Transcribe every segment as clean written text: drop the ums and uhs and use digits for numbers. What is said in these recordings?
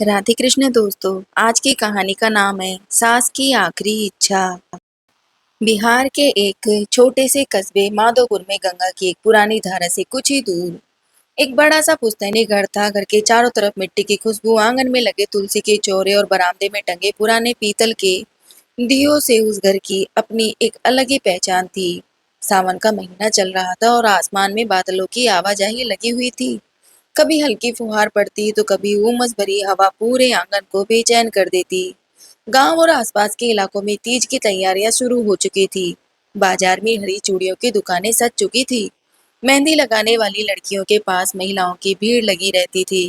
राधे कृष्ण दोस्तों। आज की कहानी का नाम है सास की आखिरी इच्छा। बिहार के एक छोटे से कस्बे माधोपुर में गंगा की एक पुरानी धारा से कुछ ही दूर एक बड़ा सा पुश्तैनी घर था। घर के चारों तरफ मिट्टी की खुशबू, आंगन में लगे तुलसी के चौरे और बरामदे में टंगे पुराने पीतल के दियों से उस घर की अपनी एक अलग ही पहचान थी। सावन का महीना चल रहा था और आसमान में बादलों की आवाजाही लगी हुई थी। कभी हल्की फुहार पड़ती तो कभी उमस भरी हवा पूरे आंगन को बेचैन कर देती। गांव और आसपास के इलाकों में तीज की तैयारियां शुरू हो चुकी थी। बाजार में हरी चूड़ियों की दुकानें सज चुकी थी। मेहंदी लगाने वाली लड़कियों के पास महिलाओं की भीड़ लगी रहती थी।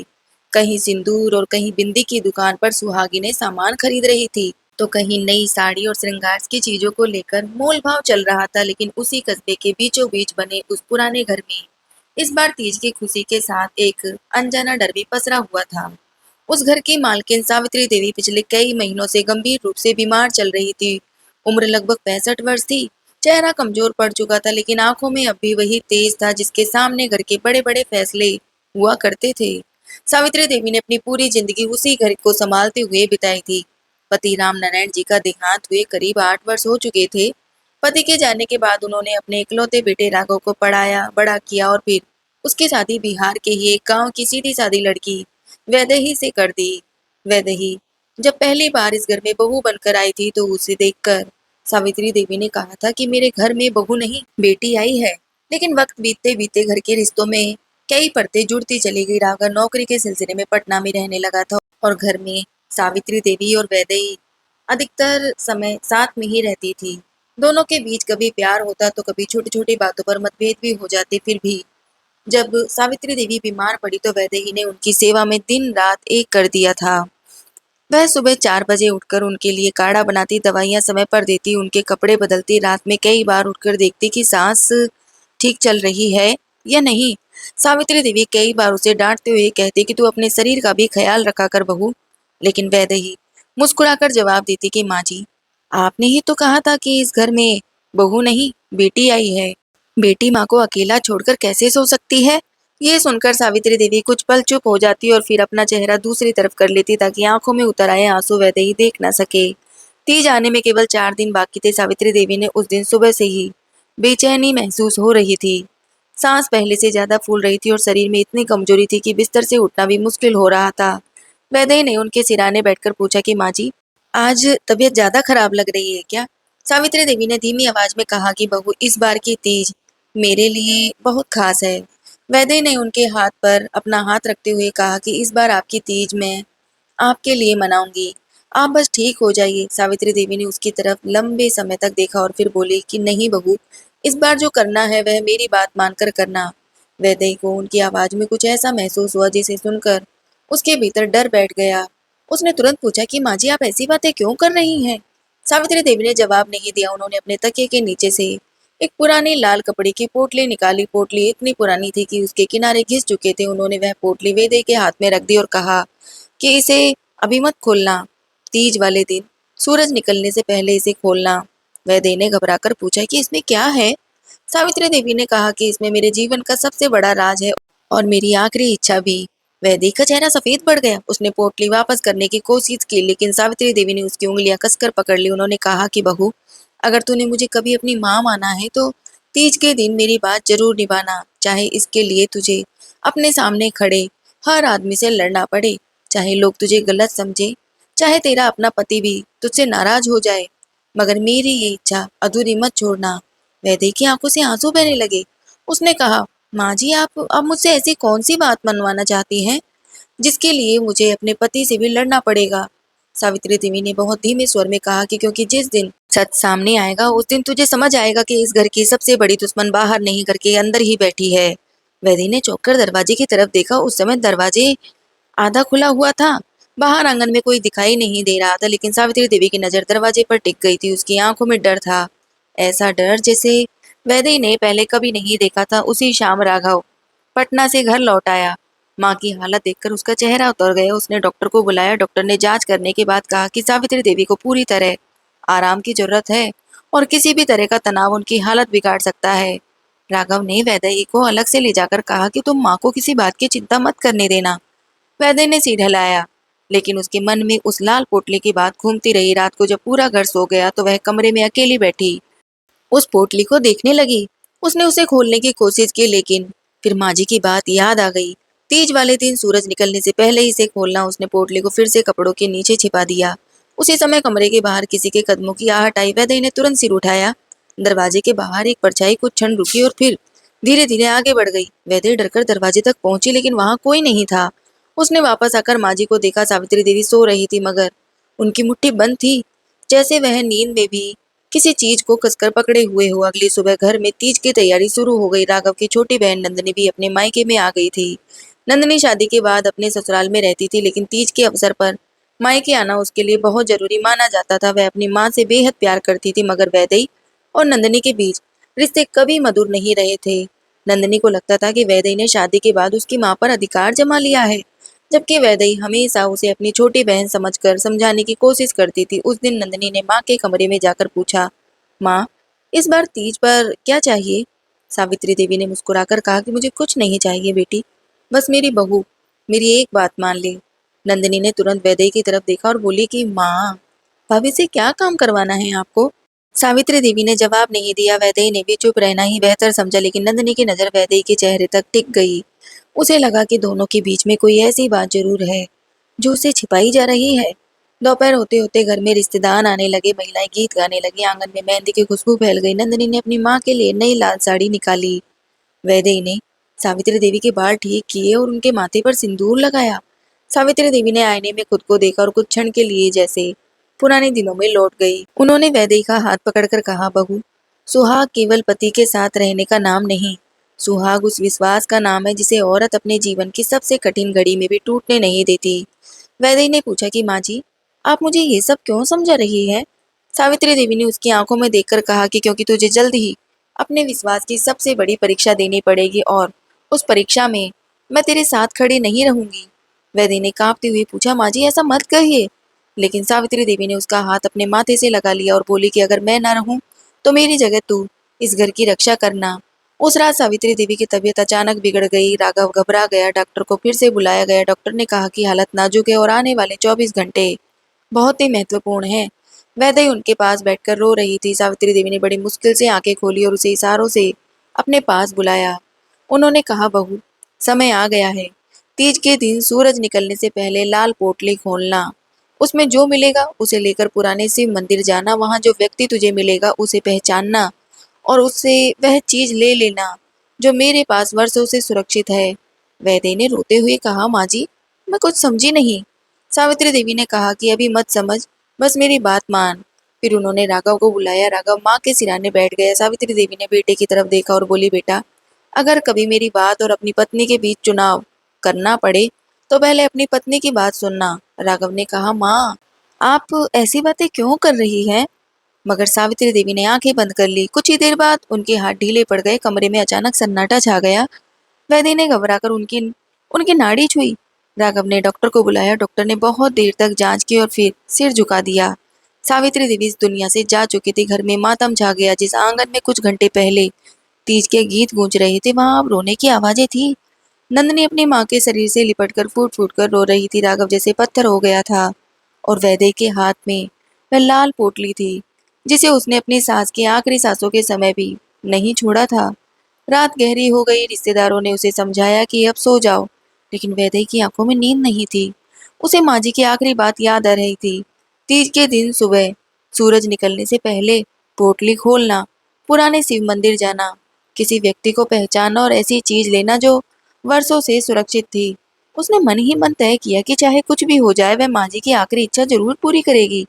कहीं सिंदूर और कहीं बिंदी की दुकान पर सुहागिनें सामान खरीद रही थी, तो कहीं नई साड़ी और श्रृंगार की चीजों को लेकर मोल भाव चल रहा था। लेकिन उसी कस्बे के बीचों बीच बने उस पुराने घर में इस बार तीज की खुशी के साथ एक अनजाना डर भी पसरा हुआ था। उस घर की मालकिन सावित्री देवी पिछले कई महीनों से गंभीर रूप से बीमार चल रही थी। उम्र लगभग 65 वर्ष थी। चेहरा कमजोर पड़ चुका था, लेकिन आंखों में अब भी वही तेज था जिसके सामने घर के बड़े बड़े फैसले हुआ करते थे। सावित्री देवी ने अपनी पूरी जिंदगी उसी घर को संभालते हुए बिताई थी। पति राम नारायण जी का देहांत हुए करीब 8 वर्ष हो चुके थे। पति के जाने के बाद उन्होंने अपने इकलौते बेटे राघव को पढ़ाया, बड़ा किया और फिर उसकी शादी बिहार के ही एक गांव की सीधी सादी लड़की वैदेही से कर दी। वैदेही जब पहली बार इस घर में बहू बनकर आई थी तो उसे देखकर सावित्री देवी ने कहा था कि मेरे घर में बहू नहीं बेटी आई है। लेकिन वक्त बीतते बीतते घर के रिश्तों में कई परतें जुड़ती चली गई। राघव नौकरी के सिलसिले में पटना में रहने लगा था और घर में सावित्री देवी और वैदेही अधिकतर समय साथ में ही रहती थी। दोनों के बीच कभी प्यार होता तो कभी छोटी छोटी बातों पर मतभेद भी हो जाते। फिर भी जब सावित्री देवी बीमार पड़ी तो वैदेही ने उनकी सेवा में दिन रात एक कर दिया था। वह सुबह 4 बजे उठकर उनके लिए काढ़ा बनाती, दवाइयां समय पर देती, उनके कपड़े बदलती, रात में कई बार उठकर देखती कि सांस ठीक चल रही है या नहीं। सावित्री देवी कई बार उसे डांटते हुए कहती कि तू अपने शरीर का भी ख्याल रखा कर बहू। लेकिन वैदेही मुस्कुराकर जवाब देती कि माँ जी, आपने ही तो कहा था कि इस घर में बहू नहीं बेटी आई है। बेटी माँ को अकेला छोड़कर कैसे सो सकती है। ये सुनकर सावित्री देवी कुछ पल चुप हो जाती और फिर अपना चेहरा दूसरी तरफ कर लेती ताकि आंखों में उतर आए आंसू वैदेही देख ना सके। तीज आने में केवल 4 दिन बाकी थे। सावित्री देवी ने उस दिन सुबह से ही बेचैनी महसूस हो रही थी। सांस पहले से ज्यादा फूल रही थी और शरीर में इतनी कमजोरी थी कि बिस्तर से उठना भी मुश्किल हो रहा था। वैदेही ने उनके सिराने बैठकर पूछा कि माँ जी, आज तबीयत ज्यादा खराब लग रही है क्या। सावित्री देवी ने धीमी आवाज में कहा कि बहू, इस बार की तीज मेरे लिए बहुत खास है। वैदेही ने उनके हाथ पर अपना हाथ रखते हुए कहा कि इस बार आपकी तीज मैं आपके लिए मनाऊंगी। आप बस ठीक हो जाइए। सावित्री देवी ने उसकी तरफ लंबे समय तक देखा और फिर बोली कि नहीं बहू, इस बार जो करना है वह मेरी बात मानकर करना। वैदेही को उनकी आवाज में कुछ ऐसा महसूस हुआ जिसे सुनकर उसके भीतर डर बैठ गया। उसने तुरंत पूछा कि माँ जी, आप ऐसी बातें क्यों कर रही हैं। सावित्री देवी ने जवाब नहीं दिया। उन्होंने अपने तकिए के नीचे से एक पुरानी लाल कपड़े की पोटली निकाली। पोटली इतनी पुरानी थी कि उसके किनारे घिस चुके थे। उन्होंने वह पोटली वैदेही के हाथ में रख दी और कहा कि इसे अभी मत खोलना। तीज वाले दिन सूरज निकलने से पहले इसे खोलना। वैदेही ने घबराकर पूछा कि इसमें क्या है। सावित्री देवी ने कहा कि इसमें मेरे जीवन का सबसे बड़ा राज है और मेरी आखिरी इच्छा भी। वैदेही का चेहरा सफेद पड़ गया। उसने पोटली वापस करने की कोशिश की, लेकिन सावित्री देवी ने उसकी उंगलियां कसकर पकड़ ली। उन्होंने कहा कि बहू, अगर तूने मुझे कभी अपनी माँ माना है तो तीज के दिन मेरी बात जरूर निभाना, चाहे इसके लिए तुझे अपने सामने खड़े हर आदमी से लड़ना पड़े, चाहे लोग तुझे गलत समझे, चाहे तेरा अपना पति भी तुझसे नाराज हो जाए, मगर मेरी ये इच्छा अधूरी मत छोड़ना। वैदेही की आंखों से आंसू बहने लगे। उसने कहा, माँ जी, आप अब मुझसे ऐसी कौन सी बात मनवाना चाहती हैं जिसके लिए मुझे अपने पति से भी लड़ना पड़ेगा। सावित्री देवी ने बहुत धीमे स्वर में कहा कि क्योंकि जिस दिन सच सामने आएगा उस दिन तुझे समझ आएगा कि इस घर की सबसे बड़ी दुश्मन बाहर नहीं, घर के अंदर ही बैठी है। वैदेही ने चौंक कर दरवाजे की तरफ देखा। उस समय दरवाजे आधा खुला हुआ था। बाहर आंगन में कोई दिखाई नहीं दे रहा था, लेकिन सावित्री देवी की नजर दरवाजे पर टिक गई थी। उसकी आंखों में डर था, ऐसा डर जैसे वैदेही ने पहले कभी नहीं देखा था। उसी शाम राघव पटना से घर लौट आया। माँ की हालत देखकर उसका चेहरा उतर गया। उसने डॉक्टर को बुलाया। डॉक्टर ने जांच करने के बाद कहा कि सावित्री देवी को पूरी तरह आराम की जरूरत है और किसी भी तरह का तनाव उनकी हालत बिगाड़ सकता है। राघव ने वैदेही को अलग से ले जाकर कहा कि तुम माँ को किसी बात की चिंता मत करने देना। वैदेही ने सिर हिलाया, लेकिन उसके मन में उस लाल पोटली की बात घूमती रही। रात को जब पूरा घर सो गया तो वह कमरे में अकेली बैठी उस पोटली को देखने लगी। उसने उसे खोलने की कोशिश की, लेकिन फिर माँ जी की बात याद आ गई। तीज वाले दिन सूरज निकलने से पहले ही इसे खोलना। उसने पोटली को फिर से कपड़ों के नीचे छिपा दिया। उसी समय कमरे के बाहर किसी के कदमों की आहट आई। वैदेही ने तुरंत सिर उठाया। दरवाजे के बाहर एक परछाई कुछ क्षण रुकी और फिर धीरे धीरे आगे बढ़ गई। वैदेही डरकर दरवाजे तक पहुंची, लेकिन वहां कोई नहीं था। उसने वापस आकर माँ जी को देखा। सावित्री देवी सो रही थी, मगर उनकी मुट्ठी बंद थी, जैसे वह नींद में भी किसी चीज को कसकर पकड़े हुए हो। अगली सुबह घर में तीज की तैयारी शुरू हो गई। राघव की छोटी बहन नंदनी भी अपने मायके में आ गई थी। नंदनी शादी के बाद अपने ससुराल में रहती थी, लेकिन तीज के अवसर पर मायके आना उसके लिए बहुत जरूरी माना जाता था। वह अपनी माँ से बेहद प्यार करती थी, मगर वैदेही और नंदनी के बीच रिश्ते कभी मधुर नहीं रहे थे। नंदनी को लगता था कि वैदेही ने शादी के बाद उसकी माँ पर अधिकार जमा लिया है, जबकि वैदेही हमेशा उसे अपनी छोटी बहन समझकर समझाने की कोशिश करती थी। उस दिन नंदनी ने माँ के कमरे में जाकर पूछा, माँ, इस बार तीज पर क्या चाहिए? सावित्री देवी ने मुस्कुराकर कहा कि मुझे कुछ नहीं चाहिए बेटी, बस मेरी बहू मेरी एक बात मान ले। नंदिनी ने तुरंत वैदेही की तरफ देखा और बोली कि माँ, भाभी से क्या काम करवाना है आपको? सावित्री देवी ने जवाब नहीं दिया। वैदेही ने भी चुप रहना ही बेहतर समझा, लेकिन नंदिनी की नजर वैदेही के चेहरे तक टिक गई। उसे लगा कि दोनों के बीच में कोई ऐसी बात जरूर है जो उसे छिपाई जा रही है। दोपहर होते होते घर में रिश्तेदार आने लगे। महिलाएं गीत गाने लगी। आंगन में मेहंदी की खुशबू फैल गई। नंदिनी ने अपनी माँ के लिए नई लाल साड़ी निकाली। वैदेही ने सावित्री देवी के बाल ठीक किए और उनके माथे पर सिंदूर लगाया। सावित्री देवी ने आईने में खुद को देखा और कुछ क्षण के लिए जैसे पुराने दिनों में लौट गई। उन्होंने वैदेही का हाथ पकड़कर कहा, बहू, सुहाग केवल पति के साथ रहने का नाम नहीं, सुहाग उस विश्वास का नाम है जिसे औरत अपने जीवन की सबसे कठिन घड़ी में भी टूटने नहीं देती। वैदेही ने पूछा कि माँ जी, आप मुझे ये सब क्यों समझा रही है? सावित्री देवी ने उसकी आंखों में देखकर कहा कि क्योंकि तुझे जल्द ही अपने विश्वास की सबसे बड़ी परीक्षा देनी पड़ेगी, और उस परीक्षा में मैं तेरे साथ खड़ी नहीं रहूंगी। वैदेही ने कांपते हुए पूछा, माँ जी, ऐसा मत कहिए। लेकिन सावित्री देवी ने उसका हाथ अपने माथे से लगा लिया और बोली कि अगर मैं ना रहूं तो मेरी जगह तू इस घर की रक्षा करना। उस रात सावित्री देवी की तबीयत अचानक बिगड़ गई। राघव घबरा गया। डॉक्टर को फिर से बुलाया गया। डॉक्टर ने कहा कि हालत नाजुक है और आने वाले 24 घंटे बहुत ही महत्वपूर्ण है। वैदेही उनके पास बैठकर रो रही थी। सावित्री देवी ने बड़ी मुश्किल से आंखें खोली और उसे इशारों से अपने पास बुलाया। उन्होंने कहा, बहू, समय आ गया है। तीज के दिन सूरज निकलने से पहले लाल पोटली खोलना। उसमें जो मिलेगा उसे लेकर पुराने शिव मंदिर जाना। वहां जो व्यक्ति तुझे मिलेगा उसे पहचानना और उससे वह चीज ले लेना जो मेरे पास वर्षों से सुरक्षित है। वैदेही ने रोते हुए कहा, माँ जी, मैं कुछ समझी नहीं। सावित्री देवी ने कहा कि अभी मत समझ, बस मेरी बात मान। फिर उन्होंने राघव को बुलाया। राघव माँ के सिरहाने बैठ गया। सावित्री देवी ने बेटे की तरफ देखा और बोली, बेटा, अगर कभी मेरी बात और अपनी पत्नी के बीच चुनाव करना पड़े तो पहले अपनी पत्नी की बात सुनना। राघव ने कहा, माँ, आप ऐसी बातें क्यों कर रही हैं? मगर सावित्री देवी ने आंखें बंद कर ली। कुछ ही देर बाद उनके हाथ ढीले पड़ गए। कमरे में अचानक सन्नाटा छा गया। वैद्य ने घबराकर उनकी उनकी नाड़ी छुई। राघव ने डॉक्टर को बुलाया। डॉक्टर ने बहुत देर तक जांच की और फिर सिर झुका दिया। सावित्री देवी इस दुनिया से जा चुकी थी। घर में मातम छा गया। जिस आंगन में कुछ घंटे पहले तीज के गीत गूंज रहे थे, वहां अब रोने की आवाजें थी। नंदनी अपनी माँ के शरीर से लिपटकर फूट फूट कर रो रही थी। राघव जैसे पत्थर हो गया था और वैदेही के हाथ में वह लाल पोटली थी जिसे उसने अपनी सास के आखिरी सांसों के समय भी नहीं छोड़ा था। रात गहरी हो गई। रिश्तेदारों ने उसे समझाया कि अब सो जाओ, लेकिन वैदेही की आंखों में नींद नहीं थी। उसे माँ जी की आखिरी बात याद आ रही थी। तीज के दिन सुबह सूरज निकलने से पहले पोटली खोलना, पुराने शिव मंदिर जाना, किसी व्यक्ति को पहचानना और ऐसी चीज लेना जो वर्षों से सुरक्षित थी। उसने मन ही मन तय किया कि चाहे कुछ भी हो जाए, वह माँ जी की आखिरी इच्छा जरूर पूरी करेगी।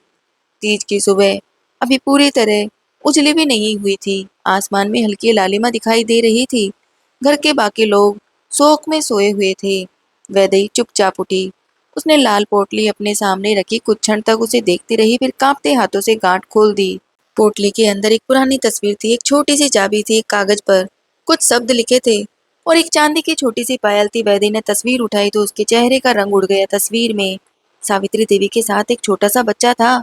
तीज की सुबह अभी पूरी तरह उजली भी नहीं हुई थी। आसमान में हल्की लालिमा दिखाई दे रही थी। घर के बाकी लोग शोक में सोए हुए थे। वैदेही चुपचाप उठी। उसने लाल पोटली अपने सामने रखी। कुछ क्षण तक उसे देखती रही, फिर कांपते हाथों से गांठ खोल दी। पोटली के अंदर एक पुरानी तस्वीर थी। एक छोटी सी चाबी थी। एक कागज पर कुछ शब्द लिखे थे और एक चांदी की छोटी सी पायल थी। वैदेही ने तस्वीर उठाई तो उसके चेहरे का रंग उड़ गया। तस्वीर में सावित्री देवी के साथ एक छोटा सा बच्चा था।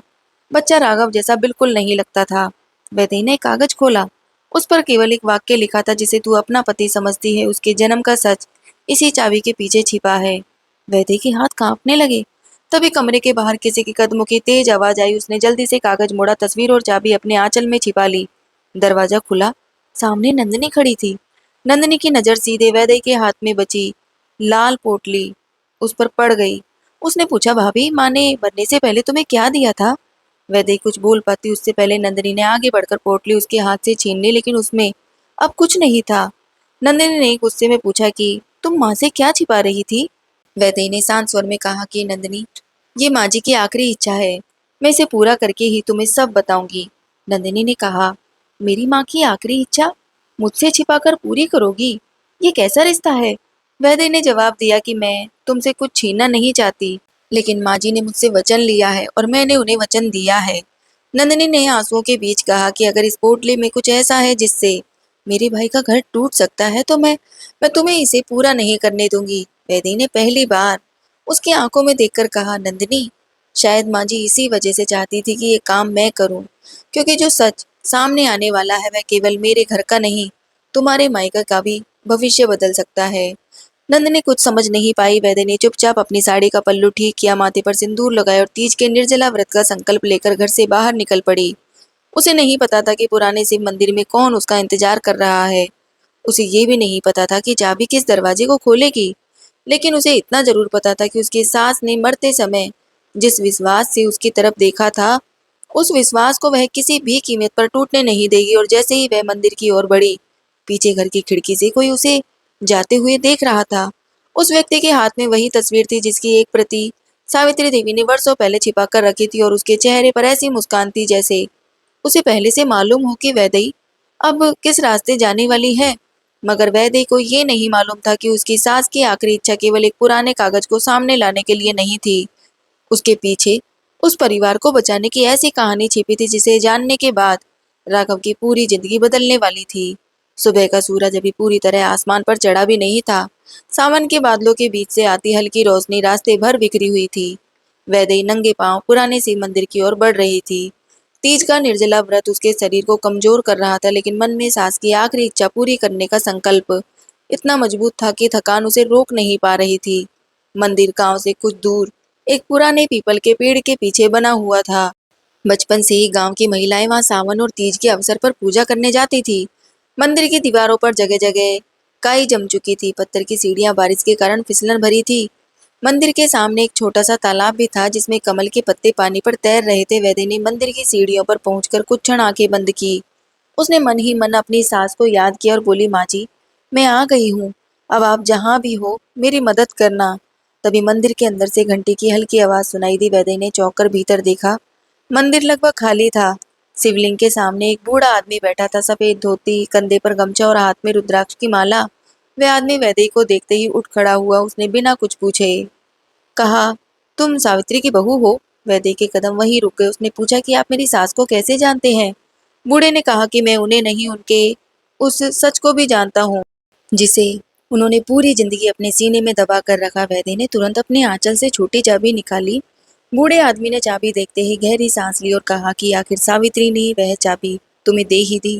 बच्चा राघव जैसा बिल्कुल नहीं लगता था। वैदेही ने कागज खोला। उस पर केवल एक वाक्य लिखा था, जिसे तू अपना पति समझती है, उसके जन्म का सच इसी चाबी के पीछे छिपा है। वैदेही के हाथ कांपने लगे। तभी कमरे के बाहर किसी के कदमों की तेज आवाज आई। उसने जल्दी से कागज मोड़ा, तस्वीर और चाबी अपने आंचल में छिपा ली। दरवाजा खुला, सामने नंदिनी खड़ी थी। नंदिनी की नजर सीधे वैदय के हाथ में बची लाल पोटली उस पर पड़ गई। उसने पूछा, भाभी, माँ ने मरने से पहले तुम्हें क्या दिया था? वैदय कुछ बोल पाती उससे पहले नंदिनी ने आगे बढ़कर पोटली उसके हाथ से छीन ली, लेकिन उसमें अब कुछ नहीं था। नंदिनी ने गुस्से में पूछा कि तुम माँ से क्या छिपा रही थी? वैदेही ने शांत स्वर में कहा कि नंदिनी, ये माँ जी की आखिरी इच्छा है। मैं इसे पूरा करके ही तुम्हें सब बताऊंगी। नंदिनी ने कहा, मेरी माँ की आखिरी इच्छा मुझसे छिपाकर पूरी करोगी? ये कैसा रिश्ता है? वैदेही ने जवाब दिया कि मैं तुमसे कुछ छीनना नहीं चाहती, लेकिन माँ जी ने मुझसे वचन लिया है और मैंने उन्हें वचन दिया है। नंदिनी ने आंसुओं के बीच कहा कि अगर इस पोटली में कुछ ऐसा है जिससे मेरे भाई का घर टूट सकता है तो मैं तुम्हें इसे पूरा नहीं करने दूंगी। वैदेही ने पहली बार उसकी आंखों में देखकर कहा, नंदिनी, शायद माँ जी इसी वजह से चाहती थी कि ये काम मैं करूं, क्योंकि जो सच सामने आने वाला है वह केवल मेरे घर का नहीं, तुम्हारे मायका का भी भविष्य बदल सकता है। नंदिनी कुछ समझ नहीं पाई। वैद्य ने चुपचाप अपनी साड़ी का पल्लू ठीक किया, माथे पर सिंदूर लगाया और तीज के निर्जला व्रत का संकल्प लेकर घर से बाहर निकल पड़ी। उसे नहीं पता था कि पुराने शिव मंदिर में कौन उसका इंतजार कर रहा है। उसे ये भी नहीं पता था कि चाबी किस दरवाजे को खोलेगी, लेकिन उसे इतना जरूर पता था कि उसकी सास ने मरते समय जिस विश्वास से उसकी तरफ देखा था, उस विश्वास को वह किसी भी कीमत पर टूटने नहीं देगी। और जैसे ही वह मंदिर की ओर बढ़ी, पीछे घर की खिड़की से कोई उसे जाते हुए देख रहा था। उस व्यक्ति के हाथ में वही तस्वीर थी जिसकी एक प्रति सावित्री देवी ने वर्षों पहले छिपा कर रखी थी, और उसके चेहरे पर ऐसी मुस्कान थी जैसे उसे पहले से मालूम हो कि वैदेही अब किस रास्ते जाने वाली है। मगर वैदेही को ये नहीं मालूम था कि उसकी सास की आखिरी इच्छा केवल एक पुराने कागज को सामने लाने के लिए नहीं थी। उसके पीछे उस परिवार को बचाने की ऐसी कहानी छिपी थी जिसे जानने के बाद राघव की पूरी जिंदगी बदलने वाली थी। सुबह का सूरज अभी पूरी तरह आसमान पर चढ़ा भी नहीं था। सावन के बादलों के बीच से आती हल्की रोशनी रास्ते भर बिखरी हुई थी। वैदेही नंगे पांव पुराने शिव मंदिर की ओर बढ़ रही थी। तीज का निर्जला व्रत उसके शरीर को कमजोर कर रहा था, लेकिन मन में सास की आखिरी इच्छा पूरी करने का संकल्प इतना मजबूत था कि थकान उसे रोक नहीं पा रही थी। मंदिर गांव से कुछ दूर एक पुराने पीपल के पेड़ के पीछे बना हुआ था। बचपन से ही गांव की महिलाएं वहां सावन और तीज के अवसर पर पूजा करने जाती थी। मंदिर की दीवारों पर जगह जगह काई जम चुकी थी, पत्थर की सीढ़ियां बारिश के कारण फिसलन भरी थी। मंदिर के सामने एक छोटा सा तालाब भी था जिसमें कमल के पत्ते पानी पर तैर रहे थे। वैद्य ने मंदिर की सीढ़ियों पर पहुंचकर कुछ क्षण आंखें बंद की। उसने मन ही मन अपनी सास को याद किया और बोली, माँ जी, मैं आ गई हूँ। अब आप जहाँ भी हो मेरी मदद करना। तभी मंदिर के अंदर से घंटी की हल्की आवाज सुनाई दी। वैद्य ने चौंक कर भीतर देखा। मंदिर लगभग खाली था। शिवलिंग के सामने एक बूढ़ा आदमी बैठा था, सफेद धोती, कंधे पर गमछा और हाथ में रुद्राक्ष की माला। वह आदमी वैद्य को देखते ही उठ खड़ा हुआ। उसने बिना कुछ पूछे कहा, तुम सावित्री की बहू हो? वैद्य के कदम वहीं रुक गए। उसने पूछा कि आप मेरी सास को कैसे जानते हैं? बूढ़े ने कहा कि मैं उन्हें नहीं, उनके उस सच को भी जानता हूँ जिसे उन्होंने पूरी जिंदगी अपने सीने में दबा कर रखा। वैद्य ने तुरंत अपने आंचल से छोटी चाबी निकाली। बूढ़े आदमी ने चाबी देखते ही गहरी सांस ली और कहा कि आखिर सावित्री ने वह चाबी तुम्हें दे ही दी।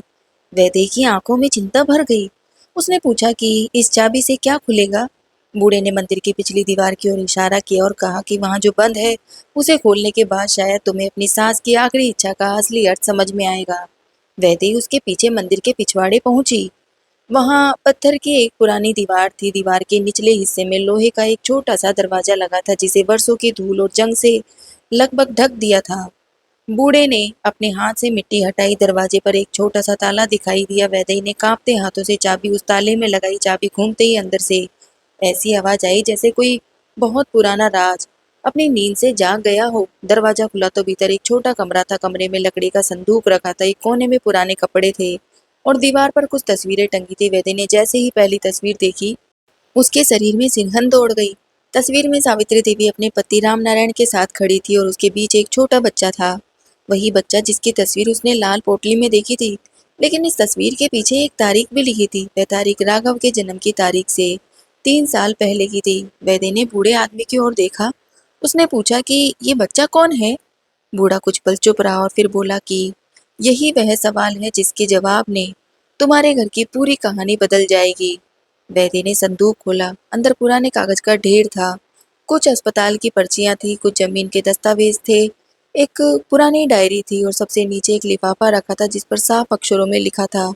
वैद्य की आंखों में चिंता भर गई। उसने पूछा कि इस चाबी से क्या खुलेगा? बूढ़े ने मंदिर की पिछली दीवार की ओर इशारा किया और कहा कि वहां जो बंद है उसे खोलने के बाद शायद तुम्हें अपनी सास की आखिरी इच्छा का असली अर्थ समझ में आएगा। वैद्य उसके पीछे मंदिर के पिछवाड़े पहुंची। वहां पत्थर की एक पुरानी दीवार थी। दीवार के निचले हिस्से में लोहे का एक छोटा सा दरवाजा लगा था जिसे वर्षों की धूल और जंग से लगभग ढक दिया था। बूढ़े ने अपने हाथ से मिट्टी हटाई। दरवाजे पर एक छोटा सा ताला दिखाई दिया। वैद्य ने कांपते हाथों से चाबी उस ताले में लगाई। चाबी घूमते ही अंदर से ऐसी आवाज आई जैसे कोई बहुत पुराना राज अपनी नींद से जाग गया हो। दरवाजा खुला तो भीतर एक छोटा कमरा था। कमरे में लकड़ी का संदूक रखा था। एक कोने में पुराने कपड़े थे और दीवार पर कुछ तस्वीरें टंगी थी। वैद्य ने जैसे ही पहली तस्वीर देखी, उसके शरीर में सिरहन दौड़ गई। तस्वीर में सावित्री देवी अपने पति राम नारायण के साथ खड़ी थी और उसके बीच एक छोटा बच्चा था। वही बच्चा जिसकी तस्वीर उसने लाल पोटली में देखी थी। लेकिन इस तस्वीर के पीछे एक तारीख भी लिखी थी। वह तारीख राघव के जन्म की तारीख से 3 साल पहले की थी। वैद्य ने बूढ़े आदमी की ओर देखा। उसने पूछा कि ये बच्चा कौन है? बूढ़ा कुछ पल चुप रहा और फिर बोला कि यही वह सवाल है जिसके जवाब ने तुम्हारे घर की पूरी कहानी बदल जाएगी। वैद्य ने संदूक खोला। अंदर पुराने कागज का ढेर था। कुछ अस्पताल की पर्चियां थी, कुछ जमीन के दस्तावेज थे, एक पुरानी डायरी थी और सबसे नीचे एक लिफाफा रखा था जिस पर साफ अक्षरों में लिखा था,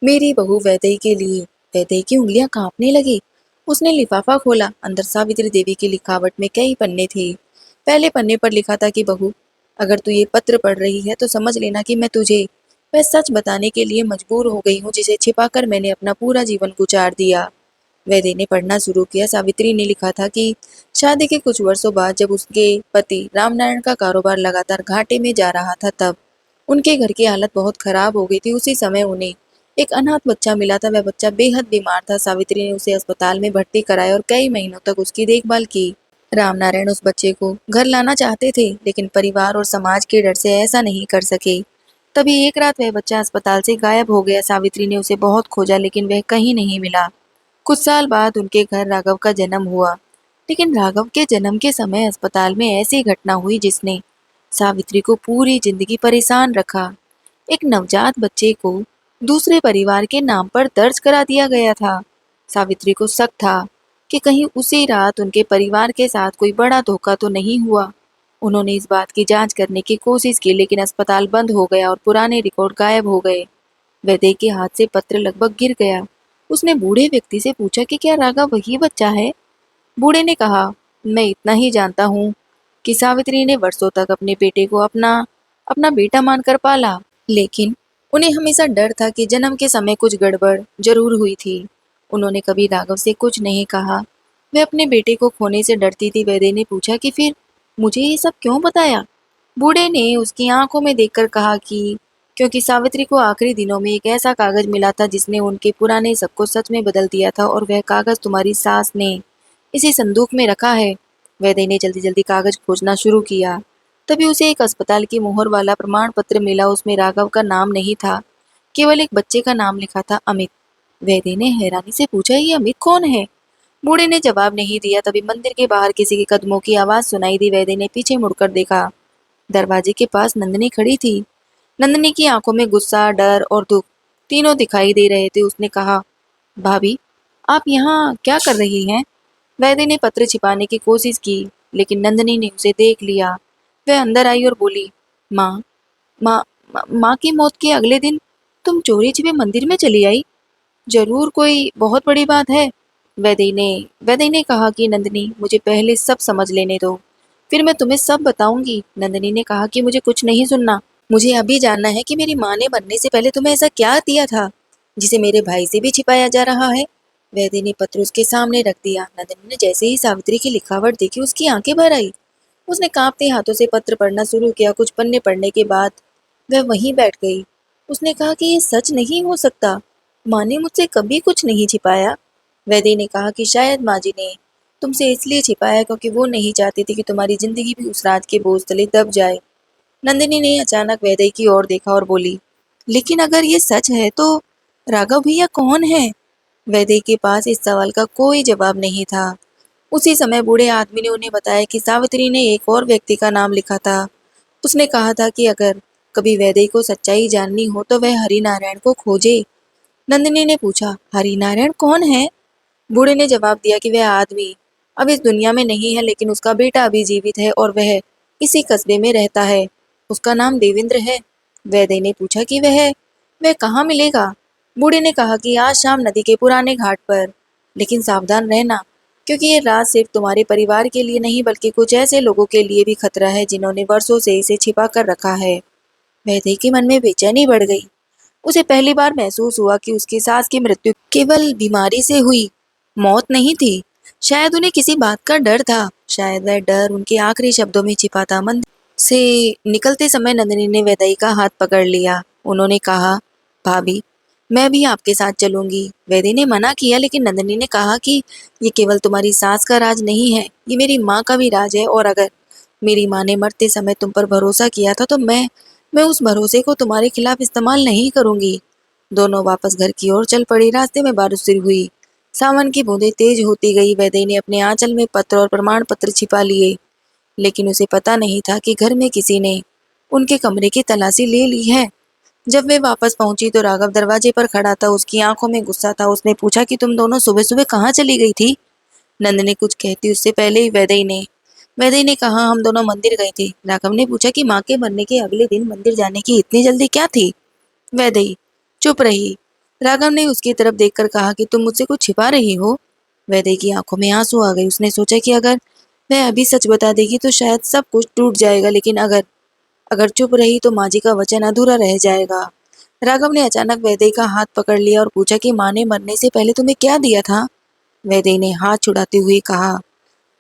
मेरी बहू वैदेही के लिए। वैदेही की उंगलियां कांपने लगी। उसने लिफाफा खोला। अंदर सावित्री देवी की लिखावट में कई पन्ने थे। पहले पन्ने पर लिखा था कि बहू, अगर तू ये पत्र पढ़ रही है तो समझ लेना कि मैं तुझे वह सच बताने के लिए मजबूर हो गई हूँ जिसे छिपाकर मैंने अपना पूरा जीवन गुजार दिया। वैदे ने पढ़ना शुरू किया। सावित्री ने लिखा था कि शादी के कुछ वर्षों बाद जब उसके पति रामनारायण का कारोबार लगातार घाटे में जा रहा था तब उनके घर की हालत बहुत खराब हो गई थी। उसी समय उन्हें एक अनाथ बच्चा मिला था। वह बच्चा बेहद बीमार था। सावित्री ने उसे अस्पताल में भर्ती कराया और कई महीनों तक उसकी देखभाल की। रामनारायण उस बच्चे को घर लाना चाहते थे लेकिन परिवार और समाज के डर से ऐसा नहीं कर सके। तभी एक रात वह बच्चा अस्पताल से गायब हो गया। सावित्री ने उसे बहुत खोजा लेकिन वह कहीं नहीं मिला। कुछ साल बाद उनके घर राघव का जन्म हुआ, लेकिन राघव के जन्म के समय अस्पताल में ऐसी घटना हुई जिसने सावित्री को पूरी जिंदगी परेशान रखा। एक नवजात बच्चे को दूसरे परिवार के नाम पर दर्ज करा दिया गया था। सावित्री को शक था कि कहीं उसी रात उनके परिवार के साथ कोई बड़ा धोखा तो नहीं हुआ। उन्होंने इस बात की जांच करने की कोशिश की लेकिन अस्पताल बंद हो गया और पुराने रिकॉर्ड गायब हो गए। वैद्य के हाथ से पत्र लगभग गिर गया। उसने बूढ़े व्यक्ति से पूछा कि क्या राघव वही बच्चा है। बूढ़े ने कहा, मैं इतना ही जानता हूँ कि सावित्री ने वर्षों तक अपने बेटे को अपना अपना बेटा मानकर पाला, लेकिन उन्हें हमेशा डर था कि जन्म के समय कुछ गड़बड़ जरूर हुई थी। उन्होंने कभी राघव से कुछ नहीं कहा। वे अपने बेटे को खोने से डरती थी। वैद्य ने पूछा कि फिर मुझे ये सब क्यों बताया। बूढ़े ने उसकी आंखों में देखकर कहा कि क्योंकि सावित्री को आखिरी दिनों में एक ऐसा कागज मिला था जिसने उनके पुराने सब को सच में बदल दिया था और वह कागज तुम्हारी सास ने इसी संदूक में रखा है। वैद्य ने जल्दी जल्दी कागज खोजना शुरू किया। तभी उसे एक अस्पताल की मोहर वाला प्रमाण पत्र मिला। उसमें राघव का नाम नहीं था, केवल एक बच्चे का नाम लिखा था, अमित। वैद्य ने हैरानी से पूछा, ये अमित कौन है। बूढ़े ने जवाब नहीं दिया। तभी मंदिर के बाहर किसी के कदमों की आवाज सुनाई दी। वैद्य ने पीछे मुड़कर देखा। दरवाजे के पास नंदिनी खड़ी थी। नंदिनी की आंखों में गुस्सा, डर और दुख तीनों दिखाई दे रहे थे। उसने कहा, भाभी, आप यहाँ क्या कर रही हैं। वैद्य ने पत्र छिपाने की कोशिश की लेकिन नंदिनी ने उसे देख लिया। वह अंदर आई और बोली, माँ माँ माँ की मौत के अगले दिन तुम चोरी छिपे मंदिर में चली आई। जरूर कोई बहुत बड़ी बात है। वैदेही ने कहा कि नंदिनी, मुझे पहले सब समझ लेने दो, फिर मैं तुम्हें सब बताऊंगी। नंदिनी ने कहा कि मुझे कुछ नहीं सुनना। मुझे अभी जानना है कि मेरी माँ ने मरने से पहले तुम्हें ऐसा क्या दिया था जिसे मेरे भाई से भी छिपाया जा रहा है। वैद्य ने पत्र उसके सामने रख दिया। नंदिनी ने जैसे ही सावित्री की लिखावट देखी उसकी आंखें भर आई। उसने कांपते हाथों से पत्र पढ़ना शुरू किया। कुछ पन्ने पढ़ने के बाद वह वहीं बैठ गई। उसने कहा कि ये सच नहीं हो सकता। माँ ने मुझसे कभी कुछ नहीं छिपाया। वैद्य ने कहा कि शायद माँ जी ने तुमसे इसलिए छिपाया क्योंकि वो नहीं चाहती थी कि तुम्हारी जिंदगी भी उस राज के बोझ तले दब जाए। नंदिनी ने अचानक वैद्य की ओर देखा और बोली, लेकिन अगर ये सच है तो राघव भैया कौन है। वैद्य के पास इस सवाल का कोई जवाब नहीं था। उसी समय बूढ़े आदमी ने उन्हें बताया कि सावित्री ने एक और व्यक्ति का नाम लिखा था। उसने कहा था कि अगर कभी वैद्य को सच्चाई जाननी हो तो वह हरिनारायण को खोजे। नंदिनी ने पूछा, हरिनारायण कौन है। बूढ़े ने जवाब दिया कि वह आदमी अब इस दुनिया में नहीं है लेकिन उसका बेटा अभी जीवित है और वह इसी कस्बे में रहता है। उसका नाम देवेंद्र है। वैद्य ने पूछा कि वह कहाँ मिलेगा। बूढ़े ने कहा कि आज शाम नदी के पुराने घाट पर, लेकिन सावधान रहना क्योंकि ये राज सिर्फ तुम्हारे परिवार के लिए नहीं बल्कि कुछ ऐसे लोगों के लिए भी खतरा है जिन्होंने वर्षों से इसे छिपा कर रखा है। वैद्य के मन में बेचैनी बढ़ गई। उसे पहली बार महसूस हुआ कि उसकी सास की मृत्यु केवल बीमारी से हुई, मौत नहीं थी। शायद उन्हें किसी बात का डर था। शायद वह डर उनके आखिरी शब्दों में छिपा था। मंदिर से निकलते समय नंदिनी ने वैदेही का हाथ पकड़ लिया। उन्होंने कहा, भाभी, मैं भी आपके साथ चलूंगी। वैदेही ने मना किया लेकिन नंदिनी ने कहा कि ये केवल तुम्हारी सास का राज नहीं है, ये मेरी माँ का भी राज है और अगर मेरी माँ ने मरते समय तुम पर भरोसा किया था तो मैं उस भरोसे को तुम्हारे खिलाफ इस्तेमाल नहीं करूंगी। दोनों वापस घर की ओर चल पड़ी। रास्ते में बारिश शुरू हुई। सावन की बूंदें तेज होती गई। वैदेही ने अपने आंचल में पत्र और प्रमाण पत्र छिपा लिए, लेकिन उसे पता नहीं था कि घर में किसी ने उनके कमरे की तलाशी ले ली है। जब वे वापस पहुंची तो राघव दरवाजे पर खड़ा था। उसकी आंखों में गुस्सा था। उसने पूछा कि तुम दोनों सुबह सुबह कहाँ चली गई थी। नंदिनी कुछ कहती उससे पहले ही वैदेही ने कहा, हम दोनों मंदिर गए थे। राघव ने पूछा कि माँ के मरने के अगले दिन मंदिर जाने की इतनी जल्दी क्या थी? वैदेही चुप रही। राघव ने उसकी तरफ देखकर कहा कि तुम मुझसे कुछ छिपा रही हो। वैदेही की आंखों में आंसू आ गए। उसने सोचा कि अगर वह अभी सच बता देगी तो शायद सब कुछ टूट जाएगा, लेकिन अगर अगर चुप रही तो माँ जी का वचन अधूरा रह जाएगा। राघव ने अचानक वैदेही का हाथ पकड़ लिया और पूछा कि माँ ने मरने से पहले तुम्हें क्या दिया था? वैदेही ने हाथ छुड़ाते हुए कहा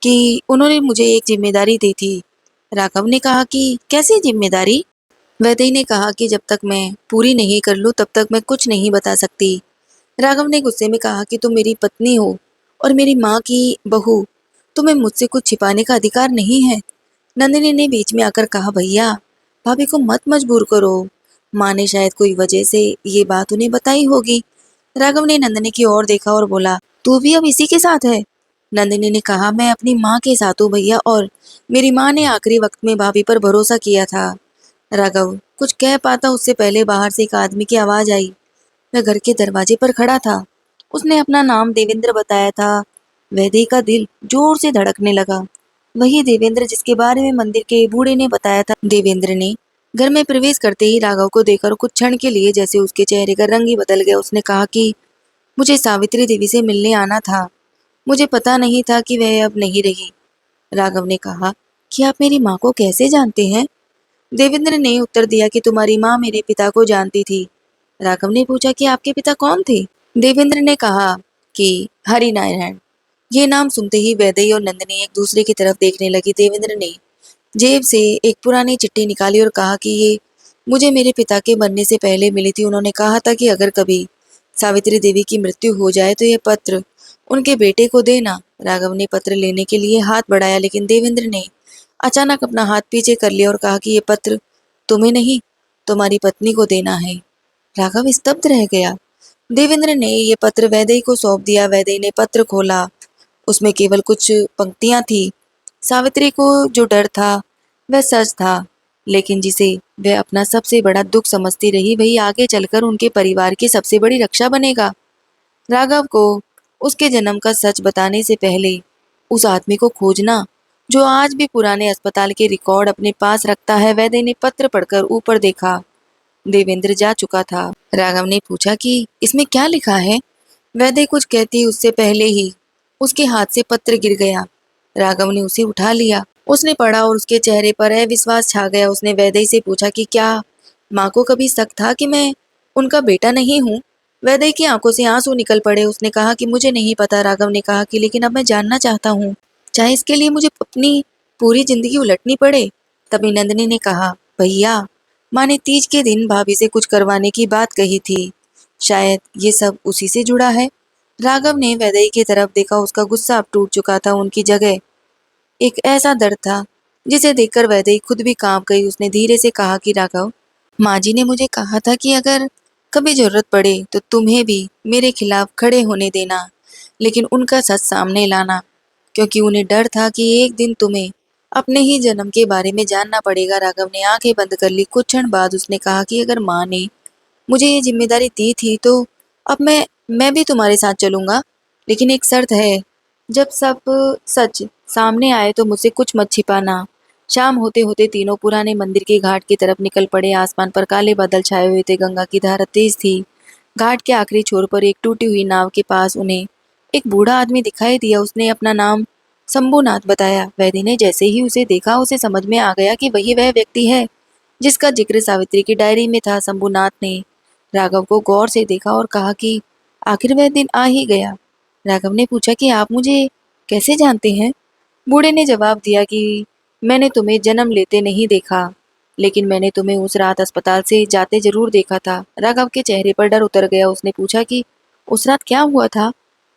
कि उन्होंने मुझे एक जिम्मेदारी दी थी। राघव ने कहा कि कैसी जिम्मेदारी? वैदेही ने कहा कि जब तक मैं पूरी नहीं कर लूं तब तक मैं कुछ नहीं बता सकती। राघव ने गुस्से में कहा कि तुम मेरी पत्नी हो और मेरी माँ की बहू, तुम्हें मुझसे कुछ छिपाने का अधिकार नहीं है। नंदिनी ने बीच में आकर कहा, भैया भाभी को मत मजबूर करो, माँ ने शायद कोई वजह से ये बात उन्हें बताई होगी। राघव ने नंदिनी की ओर देखा और बोला, तू भी अब इसी के साथ है? नंदिनी ने कहा, मैं अपनी माँ के साथ हूँ भैया, और मेरी माँ ने आखिरी वक्त में भाभी पर भरोसा किया था। राघव कुछ कह पाता उससे पहले बाहर से एक आदमी की आवाज आई। वह घर के दरवाजे पर खड़ा था। उसने अपना नाम देवेंद्र बताया था। वैदेही का दिल जोर से धड़कने लगा। वही देवेंद्र जिसके बारे में मंदिर के बूढ़े ने बताया था। देवेंद्र ने घर में प्रवेश करते ही राघव को देखकर कुछ क्षण के लिए जैसे उसके चेहरे का रंग ही बदल गया। उसने कहा कि मुझे सावित्री देवी से मिलने आना था। मुझे पता नहीं था कि वह अब नहीं रही। राघव ने कहा कि आप मेरी माँ को कैसे जानते हैं? देवेंद्र ने उत्तर दिया कि तुम्हारी माँ मेरे पिता को जानती थी। राघव ने पूछा कि आपके पिता कौन थे? देवेंद्र ने कहा कि हरिनारायण। ये नाम सुनते ही वैदेही और नंदिनी एक दूसरे की तरफ देखने लगी। देवेंद्र ने जेब से एक पुरानी चिट्ठी निकाली और कहा कि ये मुझे मेरे पिता के मरने से पहले मिली थी। उन्होंने कहा था कि अगर कभी सावित्री देवी की मृत्यु हो जाए तो यह पत्र उनके बेटे को देना। राघव ने पत्र लेने के लिए हाथ बढ़ाया, लेकिन देवेंद्र ने अचानक अपना हाथ पीछे कर लिया और कहा कि ये पत्र तुम्हें नहीं, तुम्हारी पत्नी को देना है। राघव स्तब्ध रह गया। देवेंद्र ने ये पत्र वैदेही को सौंप दिया। वैदेही ने पत्र खोला। उसमें केवल कुछ पंक्तियां थी। सावित्री को जो डर था वह सच था, लेकिन जिसे वह अपना सबसे बड़ा दुख समझती रही वही आगे चलकर उनके परिवार की सबसे बड़ी रक्षा बनेगा। राघव को उसके जन्म का सच बताने से पहले उस आदमी को खोजना जो आज भी पुराने अस्पताल के रिकॉर्ड अपने पास रखता है। वैदेही ने पत्र पढ़कर ऊपर देखा। देवेंद्र जा चुका था। राघव ने पूछा कि इसमें क्या लिखा है? वैदेही कुछ कहती उससे पहले ही उसके हाथ से पत्र गिर गया। राघव ने उसे उठा लिया। उसने पढ़ा और उसके चेहरे पर अविश्वास छा गया। उसने वैदेही से पूछा कि क्या माँ को कभी शक था कि मैं उनका बेटा नहीं हूँ? वैदेही की आंखों से आंसू निकल पड़े। उसने कहा कि मुझे नहीं पता। राघव ने कहा कि लेकिन अब मैं जानना चाहता हूँ, चाहे इसके लिए मुझे अपनी पूरी जिंदगी उलटनी पड़े। तभी नंदिनी ने कहा, भैया माँ ने तीज के दिन भाभी से कुछ करवाने की बात कही थी। शायद ये सब उसी से जुड़ा है। राघव ने वैदेही की तरफ देखा। उसका गुस्सा अब टूट चुका था। उनकी जगह एक ऐसा दर्द था जिसे देखकर वैदेही खुद भी कांप गई। उसने धीरे से कहा कि राघव, माँ जी ने मुझे कहा था कि अगर कभी जरूरत पड़े तो तुम्हें भी मेरे खिलाफ खड़े होने देना, लेकिन उनका सच सामने लाना, क्योंकि उन्हें डर था कि एक दिन तुम्हें अपने ही जन्म के बारे में जानना पड़ेगा। राघव ने आंखें बंद कर ली। कुछ क्षण बाद उसने कहा कि अगर माँ ने मुझे ये जिम्मेदारी दी थी तो अब मैं भी तुम्हारे साथ चलूंगा, लेकिन एक शर्त है। जब सब सच सामने आए तो मुझसे कुछ मत छिपाना। शाम होते होते तीनों पुराने मंदिर के घाट की तरफ निकल पड़े। आसमान पर काले बादल छाए हुए थे। गंगा की धारा तेज थी। घाट के आखिरी छोर पर एक टूटी हुई नाव के पास उन्हें एक बूढ़ा आदमी दिखाई दिया। उसने अपना नाम शंभुनाथ बताया। वैद्य ने जैसे ही उसे देखा उसे समझ में आ गया कि वही वह व्यक्ति है जिसका जिक्र सावित्री की डायरी में था। शंभुनाथ ने राघव को गौर से देखा और कहा कि आखिर वह दिन आ ही गया। राघव ने पूछा कि आप मुझे कैसे जानते हैं? बूढ़े ने जवाब दिया कि मैंने तुम्हें जन्म लेते नहीं देखा, लेकिन मैंने तुम्हें उस रात अस्पताल से जाते जरूर देखा था। राघव के चेहरे पर डर उतर गया। उसने पूछा कि उस रात क्या हुआ था?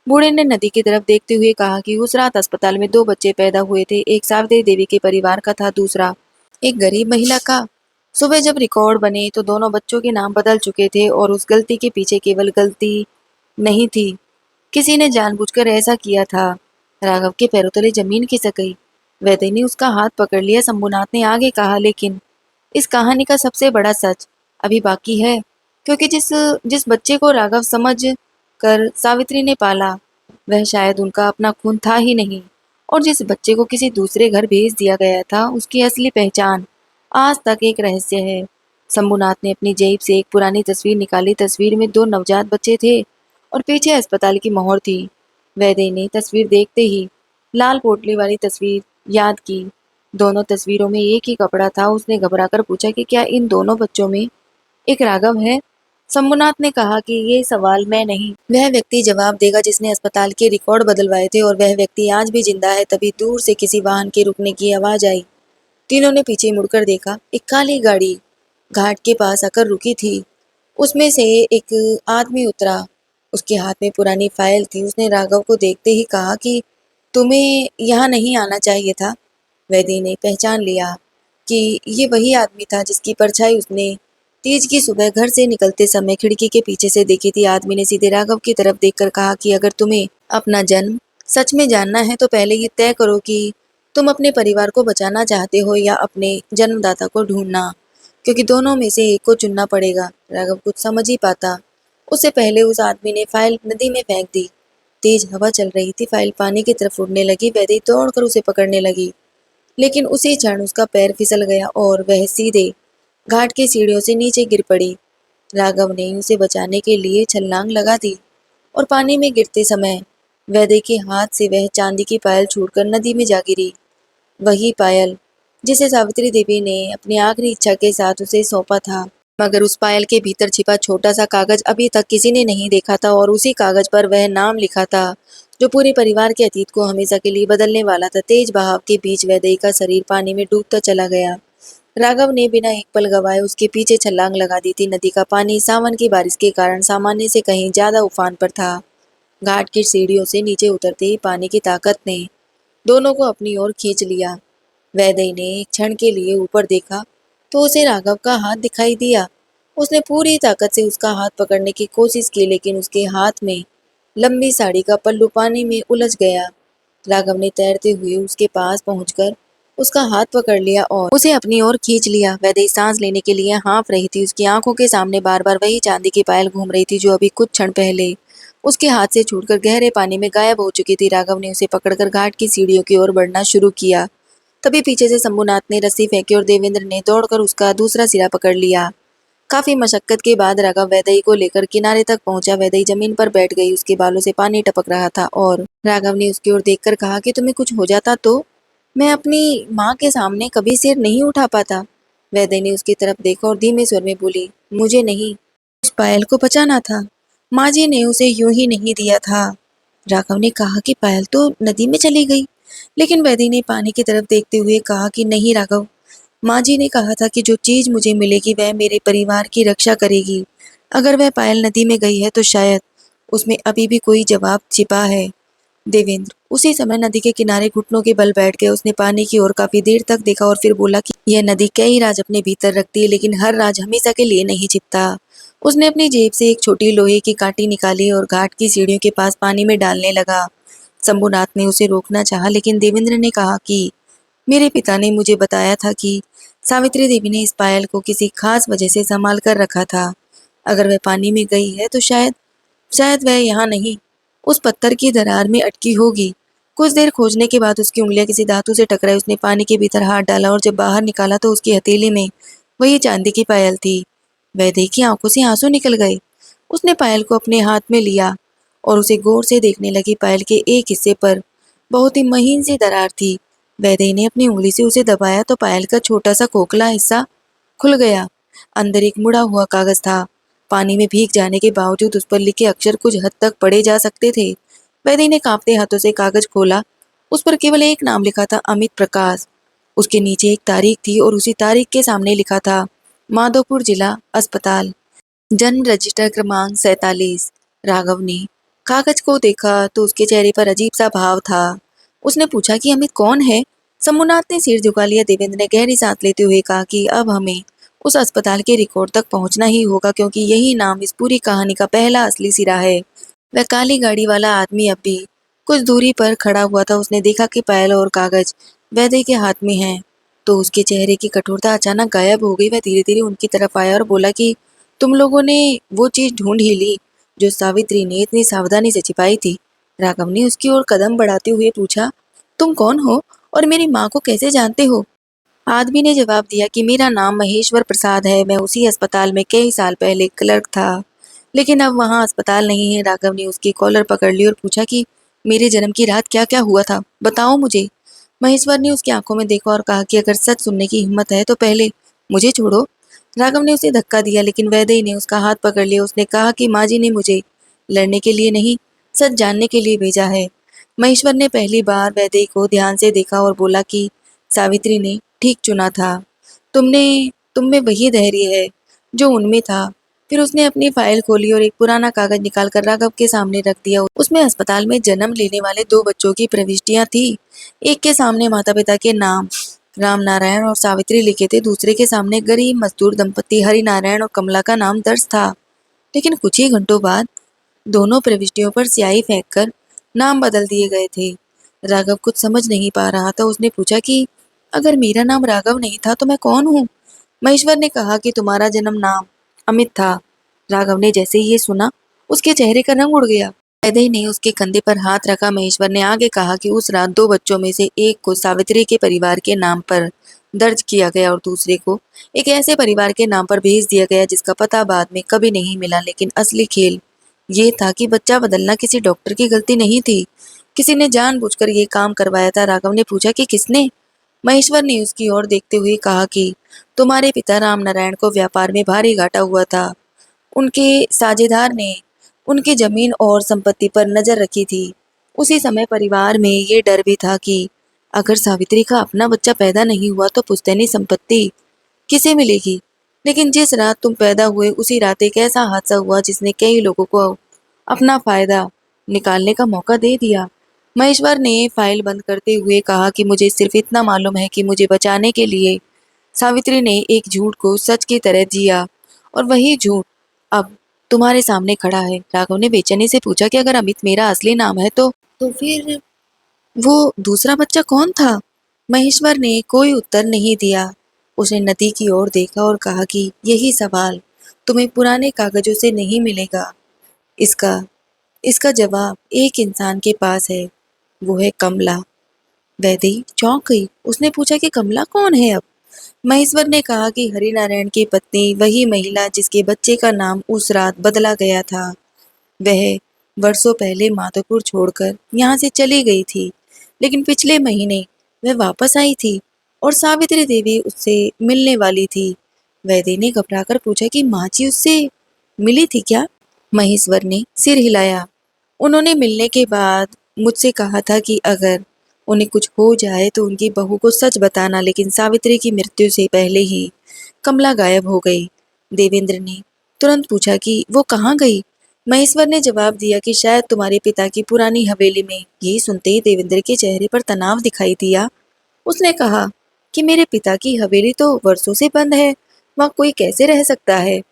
बूढ़े ने नदी की तरफ देखते हुए कहा कि उस रात अस्पताल में दो बच्चे पैदा हुए थे। एक सावित्री देवी के परिवार का था, दूसरा एक गरीब महिला का। सुबह जब रिकॉर्ड बने तो दोनों बच्चों के नाम बदल चुके थे, और उस गलती के पीछे केवल गलती नहीं थी, किसी ने जानबूझकर ऐसा किया था। राघव के पैरों तले जमीन खिसक गई। वैद्य ने उसका हाथ पकड़ लिया। शंभुनाथ ने आगे कहा, लेकिन इस कहानी का सबसे बड़ा सच अभी बाकी है, क्योंकि जिस जिस बच्चे को राघव समझ कर सावित्री ने पाला वह शायद उनका अपना खून था ही नहीं, और जिस बच्चे को किसी दूसरे घर भेज दिया गया था, उसकी असली पहचान आज तक एक रहस्य है। शंभुनाथ ने अपनी जेब से एक पुरानी तस्वीर निकाली। तस्वीर में दो नवजात बच्चे थे और पीछे अस्पताल की मोहर थी। वैद्य ने तस्वीर देखते ही लाल पोटली वाली तस्वीर याद की। दोनों तस्वीरों में एक ही कपड़ा था। उसने घबराकर पूछा कि क्या इन दोनों बच्चों में एक राघव है? शंभुनाथ ने कहा कि ये सवाल मैं नहीं, वह व्यक्ति जवाब देगा जिसने अस्पताल के रिकॉर्ड बदलवाए थे, और वह व्यक्ति आज भी जिंदा है। तभी दूर से किसी वाहन के रुकने की आवाज आई। तीनों ने पीछे मुड़कर देखा। एक काली गाड़ी घाट के पास आकर रुकी थी। उसमें से एक आदमी उतरा। उसके हाथ में पुरानी फाइल थी। उसने राघव को देखते ही कहा कि तुम्हें यहाँ नहीं आना चाहिए था। वैद्य ने पहचान लिया कि ये वही आदमी था जिसकी परछाई उसने तीज की सुबह घर से निकलते समय खिड़की के पीछे से देखी थी। आदमी ने सीधे राघव की तरफ देखकर कहा कि अगर तुम्हें अपना जन्म सच में जानना है तो पहले ये तय करो कि तुम अपने परिवार को बचाना चाहते हो या अपने जन्मदाता को ढूंढना, क्योंकि दोनों में से एक को चुनना पड़ेगा। राघव कुछ समझ ही पाता उससे पहले उस आदमी ने फाइल नदी में फेंक दी। तेज हवा चल रही थी। फाइल पानी की तरफ उड़ने लगी। वैदेही दौड़कर उसे पकड़ने लगी, लेकिन उसी क्षण उसका पैर फिसल गया और वह सीधे घाट की सीढ़ियों से नीचे गिर पड़ी। राघव ने उसे बचाने के लिए छलांग लगा दी और पानी में गिरते समय वैद्य के हाथ से वह चांदी की पायल छूटकर नदी में जा गिरी। वही पायल जिसे सावित्री देवी ने अपनी आखिरी इच्छा के साथ उसे सौंपा था। मगर उस पायल के भीतर छिपा छोटा सा कागज अभी तक किसी ने नहीं देखा था, और उसी कागज पर वह नाम लिखा था जो पूरे परिवार के अतीत को हमेशा के लिए बदलने वाला था। तेज बहाव के बीच वैदेही का शरीर पानी में डूबता चला गया। राघव ने बिना एक पल गवाए उसके पीछे छलांग लगा दी थी। नदी का पानी सावन की बारिश के कारण सामान्य से कहीं ज्यादा उफान पर था। घाट की सीढ़ियों से नीचे उतरते ही पानी की ताकत ने दोनों को अपनी ओर खींच लिया। वैदेही ने एक क्षण के लिए ऊपर देखा तो उसे राघव का हाथ दिखाई दिया। उसने पूरी ताकत से उसका हाथ पकड़ने की कोशिश की, लेकिन उसके हाथ में लंबी साड़ी का पल्लू पानी में उलझ गया। राघव ने तैरते हुए उसके पास पहुंचकर उसका हाथ पकड़ लिया और उसे अपनी ओर खींच लिया। वैदेही सांस लेने के लिए हाँफ रही थी। उसकी आंखों के सामने बार बार वही चांदी की पायल घूम रही थी जो अभी कुछ क्षण पहले उसके हाथ से छूटकर गहरे पानी में गायब हो चुकी थी। राघव ने उसे पकड़कर घाट की सीढ़ियों की ओर बढ़ना शुरू किया। तभी पीछे से शंभुनाथ ने रस्सी फेंकी और देवेंद्र ने दौड़कर उसका दूसरा सिरा पकड़ लिया। काफी मशक्कत के बाद राघव वैदेही को लेकर किनारे तक पहुंचा। वैदेही जमीन पर बैठ गई। उसके बालों से पानी टपक रहा था और राघव ने उसकी ओर देखकर कहा कि तुम्हें कुछ हो जाता तो? मैं अपनी माँ के सामने कभी सिर नहीं उठा पाता। वैदेही ने उसकी तरफ देखा और धीमे स्वर में बोली, मुझे नहीं, उस पायल को बचाना था। माँ जी ने उसे यूं ही नहीं दिया था। राघव ने कहा कि पायल तो नदी में चली गई, लेकिन वैदेही ने पानी की तरफ देखते हुए कहा कि नहीं राघव, माँ जी ने कहा था कि जो चीज मुझे मिलेगी वह मेरे परिवार की रक्षा करेगी। अगर वह पायल नदी में गई है तो शायद उसमें अभी भी कोई जवाब छिपा है। देवेंद्र उसी समय नदी के किनारे घुटनों के बल बैठ गए। उसने पानी की ओर काफी देर तक देखा और फिर बोला कि यह नदी कई राज अपने भीतर रखती है, लेकिन हर राज हमेशा के लिए नहीं छिपता। उसने अपनी जेब से एक छोटी लोहे की कांटी निकाली और घाट की सीढ़ियों के पास पानी में डालने लगा। शंभुनाथ ने उसे रोकना चाहा, लेकिन देवेंद्र ने कहा कि मेरे पिता ने मुझे बताया था कि सावित्री देवी ने इस पायल को किसी खास वजह से संभाल कर रखा था। अगर वह पानी में गई है तो शायद शायद वह यहाँ नहीं, उस पत्थर की दरार में अटकी होगी। कुछ देर खोजने के बाद उसकी उंगलियां किसी धातु से टकराई। उसने पानी के भीतर हाथ डाला और जब बाहर निकाला तो उसकी हथेली में वही चांदी की पायल थी। वैदेही की आंखों से आंसू निकल गए। उसने पायल को अपने हाथ में लिया और उसे गौर से देखने लगी। पायल के एक हिस्से पर बहुत ही महीन सी दरार थी। वैदेही ने अपनी उंगली से उसे दबाया तो पायल का छोटा सा खोखला हिस्सा खुल गया। अंदर एक मुड़ा हुआ कागज था। पानी में भीग जाने के बावजूद उस पर लिखे अक्षर कुछ हद तक पढ़े जा सकते थे। वैदेही ने कांपते हाथों से कागज खोला। उस पर केवल एक नाम लिखा था, अमित प्रकाश। उसके नीचे एक तारीख थी और उसी तारीख के सामने लिखा था, माधोपुर जिला अस्पताल, जन्म रजिस्टर क्रमांक 47। राघव ने कागज को देखा तो उसके चेहरे पर अजीब सा भाव था। उसने पूछा कि अमित कौन है? शंभुनाथ ने सिर झुका लिया। देवेंद्र ने गहरी सांस लेते हुए कहा कि अब हमें उस अस्पताल के रिकॉर्ड तक पहुंचना ही होगा, क्योंकि यही नाम इस पूरी कहानी का पहला असली सिरा है। वह काली गाड़ी वाला आदमी अब भी कुछ दूरी पर खड़ा हुआ था। उसने देखा कि पायल और कागज वैदेही के हाथ में हैं, तो उसके चेहरे की कठोरता अचानक गायब हो गई। वह धीरे धीरे उनकी तरफ आया और बोला कि तुम लोगों ने वो चीज ढूंढ ही ली जो सावित्री ने इतनी सावधानी से छिपाई थी। राघव ने उसकी ओर कदम बढ़ाते हुए पूछा, तुम कौन हो और मेरी माँ को कैसे जानते हो? आदमी ने जवाब दिया कि मेरा नाम महेश्वर प्रसाद है, मैं उसी अस्पताल में कई साल पहले क्लर्क था, लेकिन अब वहाँ अस्पताल नहीं है। राघव ने उसकी कॉलर पकड़ ली और पूछा कि मेरे जन्म की रात क्या क्या हुआ था, बताओ मुझे। महेश्वर ने उसकी आंखों में देखा और कहा कि अगर सच सुनने की हिम्मत है तो पहले मुझे छोड़ो। राघव ने उसे धक्का दिया, लेकिन वैदेही ने उसका हाथ पकड़ लिया। उसने कहा कि माँ जी ने मुझे लड़ने के लिए नहीं, सच जानने के लिए भेजा है। महेश्वर ने पहली बार वैदेही को ध्यान से देखा और बोला कि सावित्री ने ठीक चुना था। तुमने तुम में वही धैर्य है जो उनमें था। फिर उसने अपनी फाइल खोली और एक पुराना कागज निकालकर राघव के सामने रख दिया। उसमें अस्पताल में जन्म लेने वाले दो बच्चों की प्रविष्टियां थी। एक के सामने माता पिता के नाम राम नारायण और सावित्री लिखे थे, दूसरे के सामने गरीब मजदूर दंपति हरि नारायण और कमला का नाम दर्ज था। लेकिन कुछ ही घंटों बाद दोनों प्रविष्टियों पर स्याही फेंककर नाम बदल दिए गए थे। राघव कुछ समझ नहीं पा रहा था। उसने पूछा कि अगर मेरा नाम राघव नहीं था तो मैं कौन हूँ? महेश्वर ने कहा कि तुम्हारा जन्म नाम अमित था। राघव ने जैसे ही ये सुना, उसके चेहरे का रंग उड़ गया। वैदेही ने उसके कंधे पर हाथ रखा। महेश्वर ने आगे कहा कि उस रात दो बच्चों में से एक को सावित्री के परिवार के नाम पर दर्ज किया गया और दूसरे को एक ऐसे परिवार के नाम पर भेज दिया गया जिसका पता बाद में कभी नहीं मिला। लेकिन असली खेल ये था कि बच्चा बदलना किसी डॉक्टर की गलती नहीं थी, किसी ने जानबूझकर ये काम करवाया था। राघव ने पूछा कि किसने? महेश्वर ने उसकी ओर देखते हुए कहा कि तुम्हारे पिता राम नारायण को व्यापार में भारी घाटा हुआ था। उनके साझेदार ने उनकी जमीन और संपत्ति पर नजर रखी थी। उसी समय परिवार में ये डर भी था कि अगर सावित्री का अपना बच्चा पैदा नहीं हुआ तो पुश्तैनी संपत्ति किसे मिलेगी। लेकिन जिस रात तुम पैदा हुए उसी रात एक ऐसा हादसा हुआ जिसने कई लोगों को अपना फायदा निकालने का मौका दे दिया। महेश्वर ने फाइल बंद करते हुए कहा कि मुझे सिर्फ इतना मालूम है कि मुझे बचाने के लिए सावित्री ने एक झूठ को सच की तरह जिया और वही झूठ अब तुम्हारे सामने खड़ा है। राघव ने बेचैनी से पूछा कि अगर अमित मेरा असली नाम है तो फिर वो दूसरा बच्चा कौन था? महेश्वर ने कोई उत्तर नहीं दिया। उसने नदी की ओर देखा और कहा कि यही सवाल तुम्हें पुराने कागजों से नहीं मिलेगा। इसका इसका जवाब एक इंसान के पास है, वो है कमला। वैदेही चौंक गई। उसने पूछा कि कमला कौन है अब? महेश्वर ने कहा कि हरिनारायण की पत्नी, वही महिला जिसके बच्चे का नाम उस रात बदला गया था। वह वर्षों पहले माधोपुर छोड़कर यहाँ से चली गई थी, लेकिन पिछले महीने वह वापस आई थी और सावित्री देवी उससे मिलने वाली थी। वैदेही ने घबराकर पूछा कि माँ जी उससे मिली थी क्या? महेश्वर ने सिर हिलाया। उन्होंने मिलने के बाद मुझसे कहा था कि अगर उन्हें कुछ हो जाए तो उनकी बहू को सच बताना, लेकिन सावित्री की मृत्यु से पहले ही कमला गायब हो गई। देवेंद्र ने तुरंत पूछा कि वो कहाँ गई? महेश्वर ने जवाब दिया कि शायद तुम्हारे पिता की पुरानी हवेली में। यही सुनते ही देवेंद्र के चेहरे पर तनाव दिखाई दिया। उसने कहा कि मेरे पिता की हवेली तो वर्षों से बंद है, वहाँ कोई कैसे रह सकता है?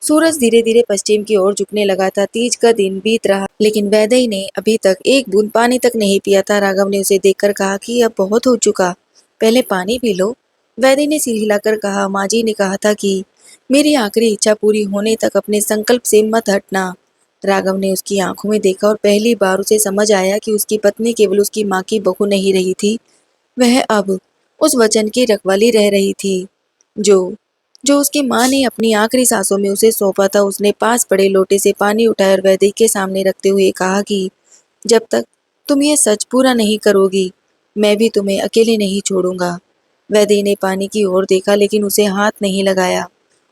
सूरज धीरे धीरे पश्चिम की ओर झुकने लगा था। तीज का दिन बीत रहा, लेकिन वैदेही ने अभी तक एक बूंद पानी तक नहीं पिया था। राघव ने उसे देखकर कहा कि अब बहुत हो चुका, पहले पानी पी लो। वैदेही ने सिर हिलाकर कहा, माँ जी ने कहा था कि मेरी आखिरी इच्छा पूरी होने तक अपने संकल्प से मत हटना। राघव ने उसकी आंखों में देखा और पहली बार उसे समझ आया कि उसकी पत्नी केवल उसकी माँ की बहू नहीं रही थी, वह अब उस वचन की रखवाली रह रही थी जो जो उसकी माँ ने अपनी आखिरी सांसों में उसे सौंपा था। उसने पास पड़े लोटे से पानी उठाया और वैदेही के सामने रखते हुए कहा कि जब तक तुम ये सच पूरा नहीं करोगी, मैं भी तुम्हें अकेले नहीं छोड़ूंगा। वैदेही ने पानी की ओर देखा, लेकिन उसे हाथ नहीं लगाया।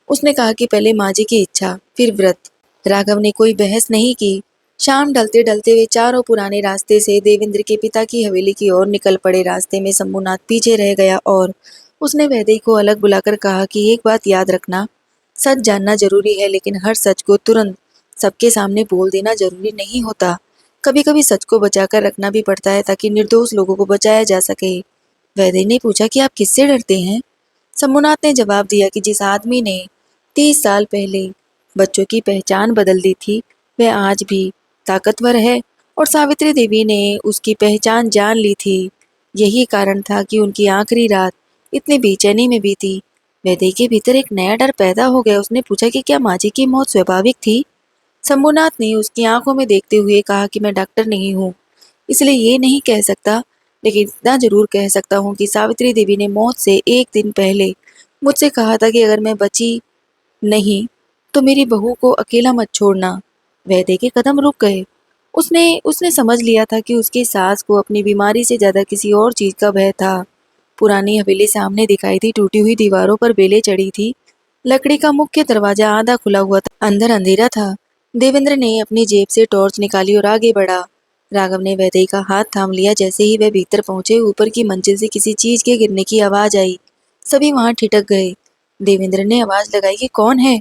उसने कहा कि पहले माँ जी की इच्छा, फिर व्रत। राघव ने कोई बहस नहीं की। शाम ढलते ढलते वे चारों पुराने रास्ते से देवेंद्र के पिता की हवेली की ओर निकल पड़े। रास्ते में शंभुनाथ पीछे रह गया और उसने वैदेही को अलग बुलाकर कहा कि एक बात याद रखना, सच जानना जरूरी है, लेकिन हर सच को तुरंत सबके सामने बोल देना जरूरी नहीं होता। कभी कभी सच को बचाकर रखना भी पड़ता है ताकि निर्दोष लोगों को बचाया जा सके। वैदेही ने पूछा कि आप किससे डरते हैं? शंभुनाथ ने जवाब दिया कि जिस आदमी ने 30 साल पहले बच्चों की पहचान बदल दी थी, वह आज भी ताकतवर है और सावित्री देवी ने उसकी पहचान जान ली थी। यही कारण था कि उनकी आखिरी रात इतनी बेचैनी में बीती। वैदेही के भीतर एक नया डर पैदा हो गया। उसने पूछा कि क्या माँ जी की मौत स्वाभाविक थी? शंभुनाथ ने उसकी आंखों में देखते हुए कहा कि मैं डॉक्टर नहीं हूँ, इसलिए ये नहीं कह सकता, लेकिन इतना जरूर कह सकता हूँ कि सावित्री देवी ने मौत से एक दिन पहले मुझसे कहा था कि अगर मैं बची नहीं तो मेरी बहू को अकेला मत छोड़ना। वैद्य के कदम रुक गए। उसने उसने समझ लिया था कि उसकी सास को अपनी बीमारी से ज्यादा किसी और चीज का भय था। पुरानी हवेली सामने दिखाई थी, टूटी हुई दीवारों पर बेलें चढ़ी थी। लकड़ी का मुख्य दरवाजा आधा खुला हुआ था, अंदर अंधेरा था। देवेंद्र ने अपनी जेब से टॉर्च निकाली और आगे बढ़ा। राघव ने वैदेही का हाथ थाम लिया। जैसे ही वह भीतर पहुंचे, ऊपर की मंजिल से किसी चीज के गिरने की आवाज आई। सभी वहां ठिठक गए। देवेंद्र ने आवाज लगाई कि कौन है।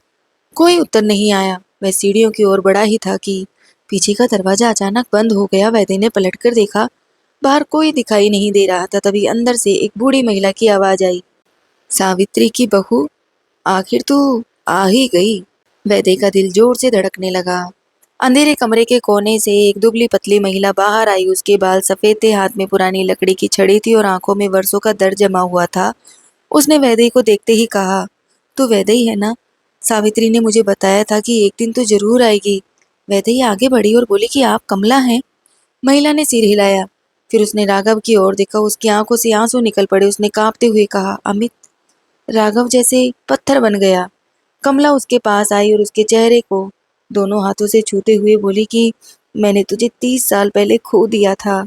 कोई उत्तर नहीं आया। वह सीढ़ियों की ओर बढ़ा ही था कि पीछे का दरवाजा अचानक बंद हो गया। वैद्य ने पलटकर देखा, बाहर कोई दिखाई नहीं दे रहा था। तभी अंदर से एक बूढ़ी महिला की आवाज आई, सावित्री की बहू, आखिर तू आ ही गई। वैद्य का दिल जोर से धड़कने लगा। अंधेरे कमरे के कोने से एक दुबली पतली महिला बाहर आई। उसके बाल सफेद थे, हाथ में पुरानी लकड़ी की छड़ी थी और आंखों में वर्षों का दर्द जमा हुआ था। उसने वैदेही को देखते ही कहा, तू वैदेही है ना? सावित्री ने मुझे बताया था कि एक दिन तो जरूर आएगी। वैदेही आगे बढ़ी और बोली कि आप कमला हैं। महिला ने सिर हिलाया। फिर उसने राघव की ओर देखा। उसकी आंखों से आंसू निकल पड़े। उसने कांपते हुए कहा, अमित। राघव जैसे पत्थर बन गया। कमला उसके पास आई और उसके चेहरे को दोनों हाथों से छूते हुए बोली कि मैंने तुझे 30 साल पहले खो दिया था,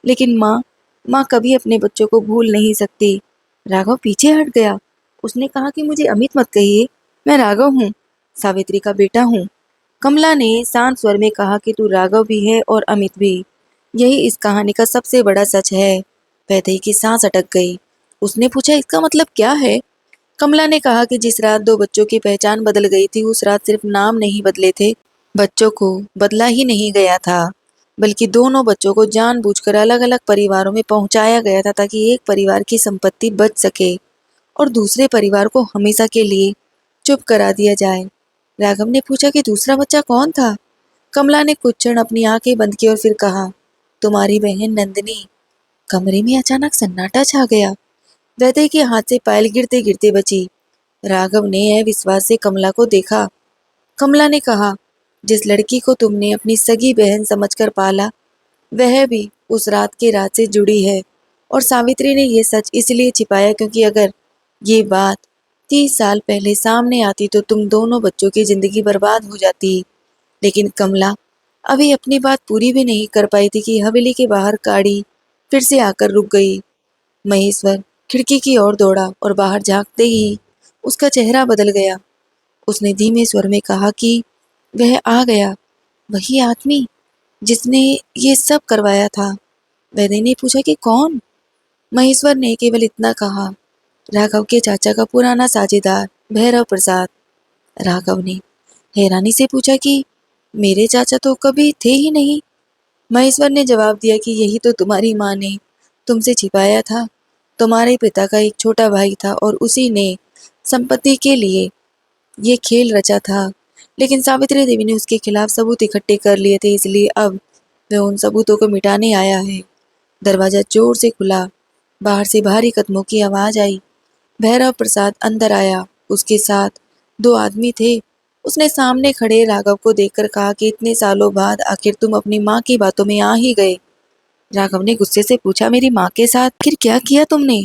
लेकिन माँ कभी अपने बच्चों को भूल नहीं सकती। राघव पीछे हट गया। उसने कहा कि मुझे अमित मत कहिए, मैं राघव हूँ, सावित्री का बेटा हूँ। कमला ने शांत स्वर में कहा कि तू राघव भी है और अमित भी। यही इस कहानी का सबसे बड़ा सच है। वैदेही की सांस अटक गई। उसने पूछा, इसका मतलब क्या है? कमला ने कहा कि जिस रात दो बच्चों की पहचान बदल गई थी, उस रात सिर्फ नाम नहीं बदले थे, बच्चों को बदला ही नहीं गया था, बल्कि दोनों बच्चों को जानबूझकर अलग अलग परिवारों में पहुंचाया गया था ताकि एक परिवार की संपत्ति बच सके और दूसरे परिवार को हमेशा के लिए चुप करा दिया जाए। राघव ने पूछा कि दूसरा बच्चा कौन था? कमला ने कुछ क्षण अपनी आंखें बंद की और फिर कहा, तुम्हारी बहन नंदिनी। कमरे में अचानक सन्नाटा छा गया। वैद्य के हाथ से पायल गिरते गिरते बची। राघव ने अविश्वास से कमला को देखा। कमला ने कहा, जिस लड़की को तुमने अपनी सगी बहन समझकर पाला, वह भी उस रात के रात से जुड़ी है। और सावित्री ने यह सच इसलिए छिपाया क्योंकि अगर ये बात 30 साल पहले सामने आती तो तुम दोनों बच्चों की जिंदगी बर्बाद हो जाती। लेकिन कमला अभी अपनी बात पूरी भी नहीं कर पाई थी कि हवेली के बाहर गाड़ी फिर से आकर रुक गई। महेश्वर खिड़की की ओर दौड़ा और बाहर झांकते ही उसका चेहरा बदल गया। उसने धीमे स्वर में कहा कि वह आ गया, वही आदमी जिसने ये सब करवाया था। वैद्य ने पूछा कि कौन? महेश्वर ने केवल इतना कहा, राघव के चाचा का पुराना साझेदार भैरव प्रसाद। राघव ने हैरानी से पूछा कि मेरे चाचा तो कभी थे ही नहीं। महेश्वर ने जवाब दिया कि यही तो तुम्हारी माँ ने तुमसे छिपाया था। तुम्हारे पिता का एक छोटा भाई था और उसी ने संपत्ति के लिए ये खेल रचा था, लेकिन सावित्री देवी ने उसके खिलाफ सबूत इकट्ठे कर लिए थे, इसलिए अब वह उन सबूतों को मिटाने आया है। दरवाजा जोर से खुला। बाहर से भारी कदमों की आवाज आई। भैरव प्रसाद अंदर आया। उसके साथ दो आदमी थे। उसने सामने खड़े राघव को देखकर कहा कि इतने सालों बाद आखिर तुम अपनी माँ की बातों में आ ही गए। राघव ने गुस्से से पूछा, मेरी माँ के साथ फिर क्या किया तुमने?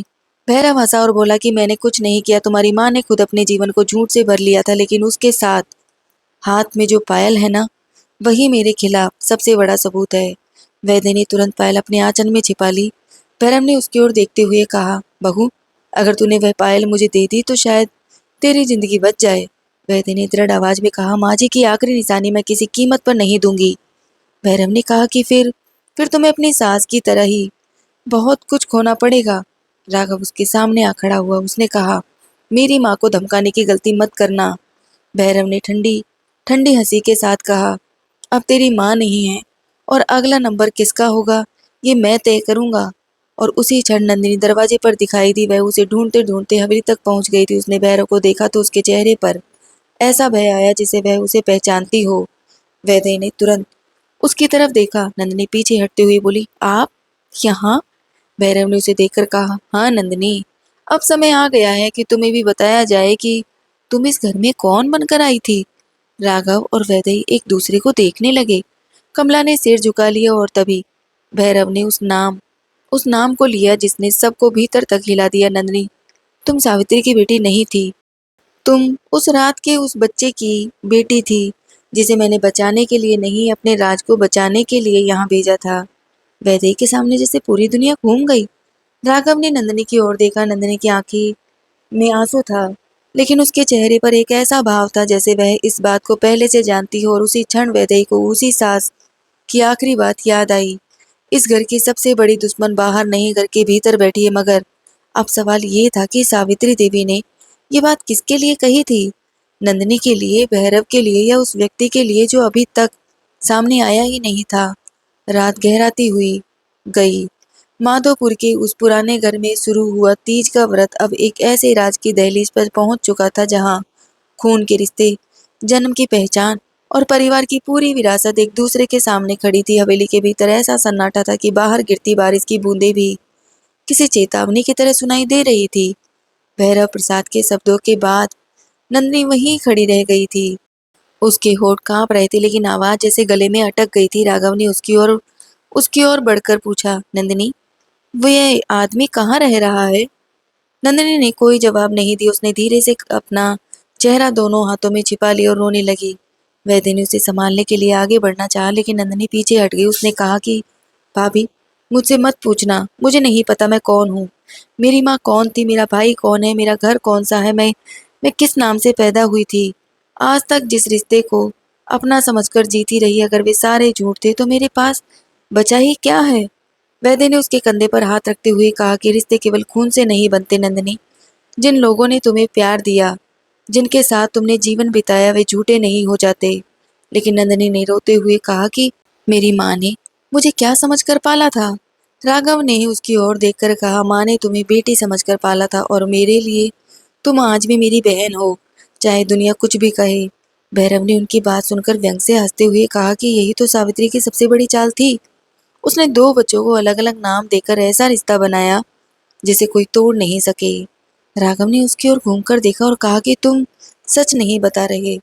भैरव हंसा और बोला कि मैंने कुछ नहीं किया। तुम्हारी माँ ने खुद अपने जीवन को झूठ से भर लिया था, लेकिन उसके साथ हाथ में जो पायल है ना, वही मेरे खिलाफ सबसे बड़ा सबूत है। वैद्य ने तुरंत पायल अपने आंचल में छिपा ली। भैरव ने उसकी ओर देखते हुए कहा, बहू, अगर तूने वह पायल मुझे दे दी तो शायद तेरी जिंदगी बच जाए। वैद्य ने दृढ़ आवाज में कहा, माँ जी की आखिरी निशानी मैं किसी कीमत पर नहीं दूंगी। भैरव ने कहा कि फिर तुम्हें अपनी सास की तरह ही बहुत कुछ खोना पड़ेगा। राघव उसके सामने आ खड़ा हुआ। उसने कहा, मेरी माँ को धमकाने की गलती मत करना। भैरव ने ठंडी ठंडी हंसी के साथ कहा, अब तेरी माँ नहीं है और अगला नंबर किसका होगा ये मैं तय करूंगा। और उसी क्षण नंदिनी दरवाजे पर दिखाई दी। वह उसे ढूंढते ढूंढते हवेली तक पहुंच गई थी। उसने भैरव को देखा तो उसके चेहरे पर ऐसा भय आया जिसे वह उसे पहचानती हो। वैद्य ने तुरंत उसकी तरफ देखा। नंदिनी पीछे हटते हुए बोली, आप यहाँ? भैरव ने उसे देखकर कहा, हाँ नंदिनी, अब समय आ गया है कि तुम्हें भी बताया जाए कि तुम इस घर में कौन बनकर आई थी। राघव और वैदेही एक दूसरे को देखने लगे। कमला ने सिर झुका लिया और तभी भैरव ने उस नाम को लिया जिसने सबको भीतर तक हिला दिया। नंदिनी, तुम सावित्री की बेटी नहीं थी। तुम उस रात के उस बच्चे की बेटी थी जिसे मैंने बचाने के लिए नहीं, अपने राज को बचाने के लिए यहाँ भेजा था। वैदेही के सामने जैसे पूरी दुनिया घूम गई। राघव ने नंदिनी की ओर देखा। नंदिनी की आंखी में आंसू था, लेकिन उसके चेहरे पर एक ऐसा भाव था जैसे वह इस बात को पहले से जानती हो। और उसी क्षण वैदेही को उसी सास की आखिरी बात याद आई। इस घर की सबसे बड़ी दुश्मन बाहर नहीं, घर के भीतर बैठी है। मगर अब सवाल ये था कि सावित्री देवी ने ये बात किसके लिए कही थी? नंदिनी के लिए, भैरव के लिए, या उस व्यक्ति के लिए जो अभी तक सामने आया ही नहीं था? रात गहराती हुई गई। माधोपुर के उस पुराने घर में शुरू हुआ तीज का व्रत अब एक ऐसे राज की दहलीज पर पहुंच चुका था जहां खून के रिश्ते, जन्म की पहचान और परिवार की पूरी विरासत एक दूसरे के सामने खड़ी थी। हवेली के भीतर ऐसा सन्नाटा था कि बाहर गिरती बारिश की बूंदें भी किसी चेतावनी की तरह सुनाई दे रही थी। भैरव प्रसाद के शब्दों के बाद नंदिनी वहीं खड़ी रह गई थी। उसके होठ कांप रहे थे, लेकिन आवाज जैसे गले में अटक गई थी। राघव ने उसकी ओर बढ़कर पूछा, नंदिनी, वो ये आदमी कहाँ रह रहा है? नंदिनी ने कोई जवाब नहीं दिया। उसने धीरे से अपना चेहरा दोनों हाथों में छिपा लिया और रोने लगी। वैद्य ने उसे संभालने के लिए आगे बढ़ना चाहा, लेकिन नंदिनी पीछे हट गई। उसने कहा कि भाभी, मुझसे मत पूछना, मुझे नहीं पता मैं कौन हूँ। मेरी माँ कौन थी, मेरा भाई कौन है, मेरा घर कौन सा है, मैं किस नाम से पैदा हुई थी। आज तक जिस रिश्ते को अपना समझकर जीती रही, अगर वे सारे झूठ थे तो मेरे पास बचा ही क्या है? वैद्य ने उसके कंधे पर हाथ रखते हुए कहा कि रिश्ते केवल खून से नहीं बनते नंदिनी। जिन लोगों ने तुम्हें प्यार दिया, जिनके साथ तुमने जीवन बिताया, वे झूठे नहीं हो जाते। लेकिन नंदिनी ने रोते हुए कहा कि मेरी माँ ने मुझे क्या समझकर पाला था? राघव ने उसकी ओर देखकर कहा, माँ ने तुम्हें बेटी समझकर पाला था और मेरे लिए तुम आज भी मेरी बहन हो, चाहे दुनिया कुछ भी कहे। भैरव ने उनकी बात सुनकर व्यंग से हंसते हुए कहा कि यही तो सावित्री की सबसे बड़ी चाल थी। उसने दो बच्चों को अलग अलग नाम देकर ऐसा रिश्ता बनाया जिसे कोई तोड़ नहीं सके। राघव ने उसकी ओर घूमकर देखा और कहा कि तुम सच नहीं बता रहे।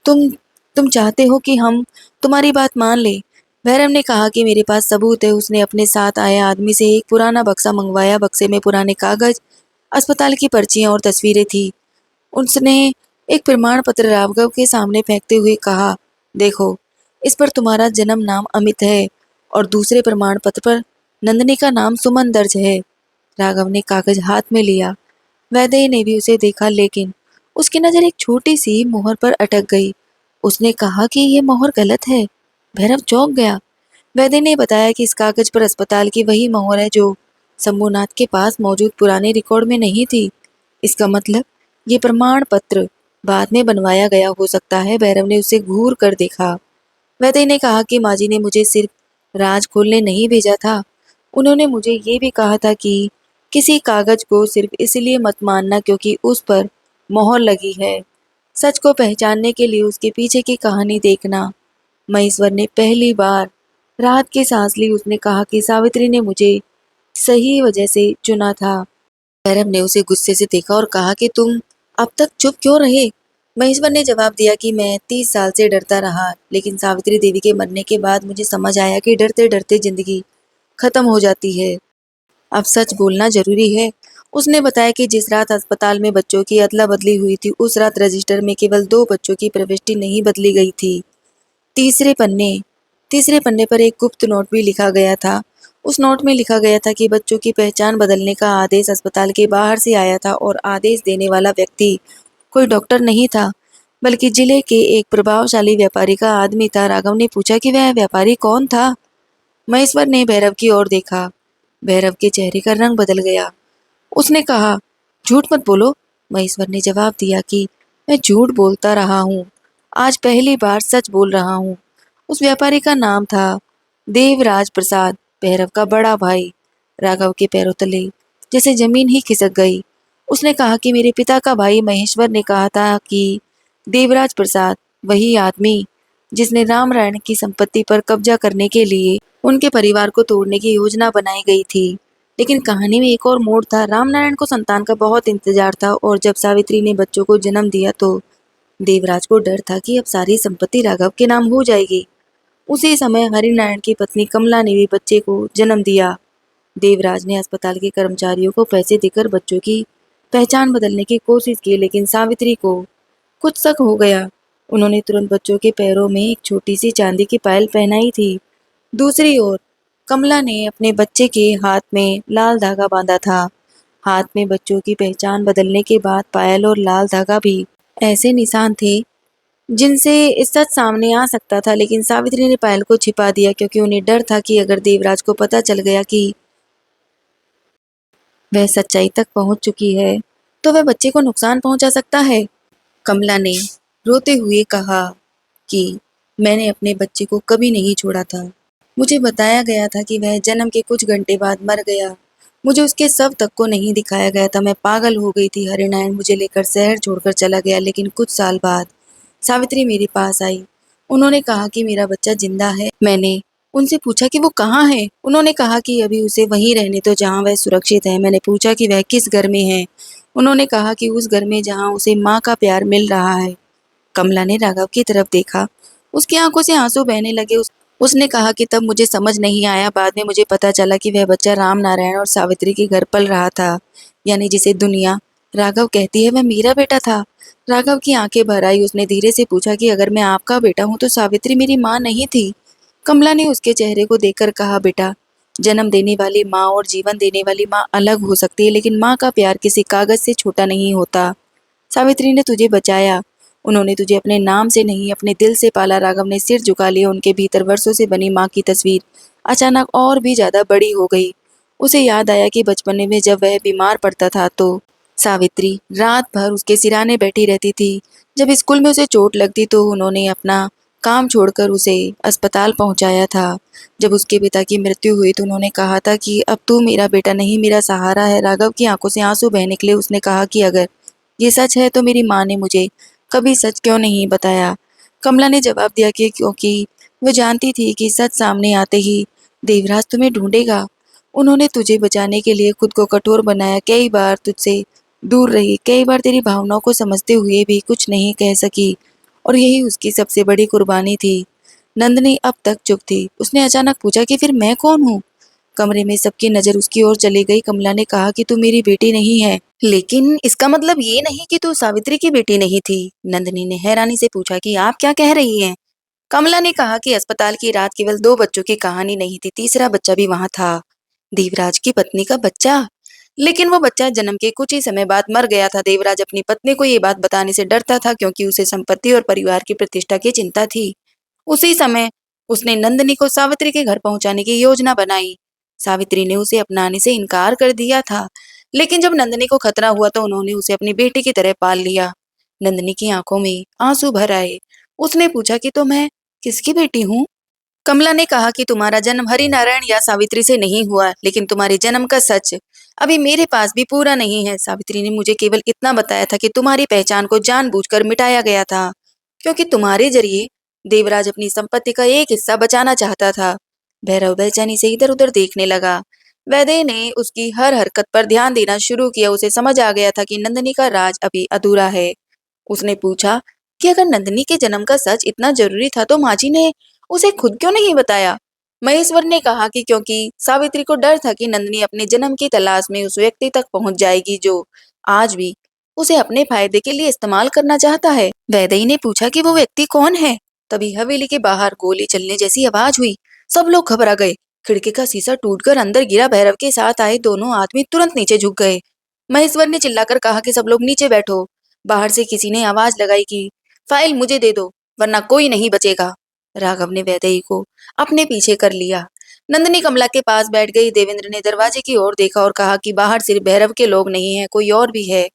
तुम तुम चाहते हो कि हम तुम्हारी बात मान ले। भैरव ने कहा कि मेरे पास सबूत है। उसने अपने साथ आए आदमी से एक पुराना बक्सा मंगवाया। बक्से में पुराने कागज, अस्पताल की पर्चियां और तस्वीरें थी। उसने एक प्रमाण पत्र राघव के सामने फेंकते हुए कहा, देखो, इस पर तुम्हारा जन्म नाम अमित है और दूसरे प्रमाण पत्र पर नंदिनी का नाम सुमन दर्ज है। राघव ने कागज हाथ में लिया। वैदेही ने भी उसे देखा, लेकिन उसकी नजर एक छोटी सी मोहर पर अटक गई। उसने कहा कि यह मोहर गलत है। भैरव चौंक गया। वैद्य ने बताया कि इस कागज पर अस्पताल की वही मोहर है जो शंभुनाथ के पास मौजूद पुराने रिकॉर्ड में नहीं थी। इसका मतलब ये प्रमाण पत्र बाद में बनवाया गया हो सकता है। भैरव ने उसे घूर कर देखा। वैद्य ने कहा कि माँ जी ने मुझे सिर्फ राज खोलने नहीं भेजा था, उन्होंने मुझे ये भी कहा था कि किसी कागज को सिर्फ इसलिए मत मानना क्योंकि उस पर मोहर लगी है। सच को पहचानने के लिए उसके पीछे की कहानी देखना। महेश्वर ने पहली बार राहत की सांस ली। उसने कहा कि सावित्री ने मुझे सही वजह से चुना था। भैरव ने उसे गुस्से से देखा और कहा कि तुम अब तक चुप क्यों रहे? महेश्वर ने जवाब दिया कि मैं 30 साल से डरता रहा, लेकिन सावित्री देवी के मरने के बाद मुझे समझ आया कि डरते डरते जिंदगी खत्म हो जाती है। अब सच बोलना जरूरी है। उसने बताया कि जिस रात अस्पताल में बच्चों की अदला बदली हुई थी, उस रात रजिस्टर में केवल 2 बच्चों की प्रविष्टि नहीं बदली गई थी। तीसरे पन्ने तीसरे पन्ने पर एक गुप्त नोट भी लिखा गया था। उस नोट में लिखा गया था कि बच्चों की पहचान बदलने का आदेश अस्पताल के बाहर से आया था और आदेश देने वाला व्यक्ति कोई डॉक्टर नहीं था, बल्कि जिले के एक प्रभावशाली व्यापारी का आदमी था। राघव ने पूछा कि वह व्यापारी कौन था? महेश्वर ने भैरव की ओर देखा। भैरव के चेहरे का रंग बदल गया। उसने कहा, झूठ मत बोलो। महेश्वर ने जवाब दिया कि मैं झूठ बोलता रहा हूँ, आज पहली बार सच बोल रहा हूँ। उस व्यापारी का नाम था देवराज प्रसाद, भैरव का बड़ा भाई। राघव के पैरों तले जैसे जमीन ही खिसक गई। उसने कहा कि मेरे पिता का भाई महेश्वर ने कहा था कि देवराज प्रसाद वही आदमी जिसने रामनारायण की संपत्ति पर कब्जा करने के लिए उनके परिवार को तोड़ने की योजना बनाई गई थी। लेकिन कहानी में एक और मोड़ था। रामनारायण को संतान का बहुत इंतजार था और जब सावित्री ने बच्चों को जन्म दिया तो देवराज को डर था कि अब सारी संपत्ति राघव के नाम हो जाएगी। उसी समय हरिनारायण की पत्नी कमला ने भी बच्चे को जन्म दिया। देवराज ने अस्पताल के कर्मचारियों को पैसे देकर बच्चों की पहचान बदलने की कोशिश की, लेकिन सावित्री को कुछ शक हो गया। उन्होंने तुरंत बच्चों के पैरों में एक छोटी सी चांदी की पायल पहनाई थी। दूसरी ओर कमला ने अपने बच्चे के हाथ में लाल धागा बांधा था। हाथ में बच्चों की पहचान बदलने के बाद पायल और लाल धागा भी ऐसे निशान थे जिनसे सच सामने आ सकता था, लेकिन सावित्री ने पायल को छिपा दिया क्योंकि उन्हें डर था कि अगर देवराज को पता चल गया कि वह सच्चाई तक पहुंच चुकी है तो वह बच्चे को नुकसान पहुंचा सकता है। कमला ने रोते हुए कहा कि मैंने अपने बच्चे को कभी नहीं छोड़ा था। मुझे बताया गया था कि वह जन्म के कुछ घंटे बाद मर गया। मुझे उसके शव तक को नहीं दिखाया गया था। मैं पागल हो गई थी। हरिनारायण मुझे लेकर शहर छोड़कर चला गया, लेकिन कुछ साल बाद सावित्री मेरे पास आई। उन्होंने कहा कि मेरा बच्चा जिंदा है। मैंने उनसे पूछा कि वो कहाँ है। उन्होंने कहा कि अभी उसे वहीं रहने दो जहाँ वह सुरक्षित है। मैंने पूछा कि वह किस घर में है। उन्होंने कहा कि उस घर में जहाँ उसे माँ का प्यार मिल रहा है। कमला ने राघव की तरफ देखा। उसकी आंखों से आंसू बहने लगे। उसने कहा कि तब मुझे समझ नहीं आया। बाद में मुझे पता चला कि वह बच्चा राम नारायण और सावित्री के घर पल रहा था, यानी जिसे दुनिया राघव कहती है वह मेरा बेटा था। राघव की आंखें भर आई। उसने धीरे से पूछा कि अगर मैं आपका बेटा हूं तो सावित्री मेरी माँ नहीं थी। कमला ने उसके चेहरे को देखकर कहा, बेटा, जन्म देने वाली माँ और जीवन देने वाली माँ अलग हो सकती है, लेकिन माँ का प्यार किसी कागज से छोटा नहीं होता। सावित्री ने तुझे बचाया। उन्होंने तुझे अपने नाम से नहीं अपने दिल से पाला। राघव ने सिर झुका लिया। उनके भीतर वर्षों से बनी माँ की तस्वीर अचानक और भी ज्यादा बड़ी हो गई। उसे याद आया कि बचपन में जब वह बीमार पड़ता था तो सावित्री रात भर उसके सिराने बैठी रहती थी। जब स्कूल में उसे चोट लगती तो उन्होंने अपना काम छोड़कर उसे अस्पताल पहुंचाया था। जब उसके पिता की मृत्यु हुई तो उन्होंने कहा था कि अब तू मेरा बेटा नहीं, मेरा सहारा है। राघव की आंखों से आंसू बह निकले। उसने कहा कि अगर ये सच है तो मेरी माँ ने मुझे कभी सच क्यों नहीं बताया। कमला ने जवाब दिया कि क्योंकि वो जानती थी कि सच सामने आते ही देवराज तुम्हें ढूंढेगा। उन्होंने तुझे बचाने के लिए खुद को कठोर बनाया। कई बार तुझसे दूर रही, कई बार तेरी भावनाओं को समझते हुए भी कुछ नहीं कह सकी, और यही उसकी सबसे बड़ी कुर्बानी थी। नंदनी अब तक चुप थी। उसने अचानक पूछा कि फिर मैं कौन हूँ। कमरे में सबकी नजर उसकी ओर चली गई। कमला ने कहा कि तू मेरी बेटी नहीं है। लेकिन इसका मतलब ये नहीं कि तू सावित्री की बेटी नहीं थी। नंदनी ने हैरानी से पूछा कि आप क्या कह रही हैं। कमला ने कहा कि अस्पताल की रात केवल दो बच्चों की कहानी नहीं थी, तीसरा बच्चा भी वहां था, देवराज की पत्नी का बच्चा। लेकिन वो बच्चा जन्म के कुछ ही समय बाद मर गया था। देवराज अपनी पत्नी को ये बात बताने से डरता था क्योंकि उसे संपत्ति और परिवार की प्रतिष्ठा की चिंता थी। उसी समय उसने नंदनी को सावित्री के घर पहुंचाने की योजना बनाई। सावित्री ने उसे अपनाने से इनकार कर दिया था, लेकिन जब नंदनी को खतरा हुआ तो उन्होंने उसे अपनी बेटी की तरह पाल लिया। नंदनी की आंखों में आंसू भर आए। उसने पूछा कि तो मैं किसकी बेटी हूँ। कमला ने कहा कि तुम्हारा जन्म हरिनारायण या सावित्री से नहीं हुआ, लेकिन तुम्हारे जन्म का सच अभी मेरे पास भी पूरा नहीं है। सावित्री ने मुझे केवल इतना बताया था कि तुम्हारी पहचान को जानबूझकर मिटाया गया था क्योंकि तुम्हारे जरिए देवराज अपनी संपत्ति का एक हिस्सा बचाना चाहता था। भैरव बेचैनी से इधर उधर देखने लगा। वैदेही ने उसकी हर हरकत पर ध्यान देना शुरू किया। उसे समझ आ गया था कि नंदिनी का राज अभी अधूरा है। उसने पूछा कि अगर नंदिनी के जन्म का सच इतना जरूरी था तो माँ जी ने उसे खुद क्यों नहीं बताया। महेश्वर ने कहा कि क्योंकि सावित्री को डर था कि नंदिनी अपने जन्म की तलाश में उस व्यक्ति तक पहुंच जाएगी जो आज भी उसे अपने फायदे के लिए इस्तेमाल करना चाहता है। वैदेही ने पूछा कि वो व्यक्ति कौन है। तभी हवेली के बाहर गोली चलने जैसी आवाज हुई। सब लोग घबरा गए। खिड़की का शीशा टूटकर अंदर गिरा। भैरव के साथ आए दोनों आदमी तुरंत नीचे झुक गए। महेश्वर ने चिल्लाकर कहा कि सब लोग नीचे बैठो। बाहर से किसी ने आवाज लगाई कि फाइल मुझे दे दो वरना कोई नहीं बचेगा। राघव ने वैदेही को अपने पीछे कर लिया। नंदिनी कमला के पास बैठ गई। देवेंद्र ने दरवाजे की ओर देखा और कहा कि बाहर सिर्फ भैरव के लोग नहीं है, कोई और भी है।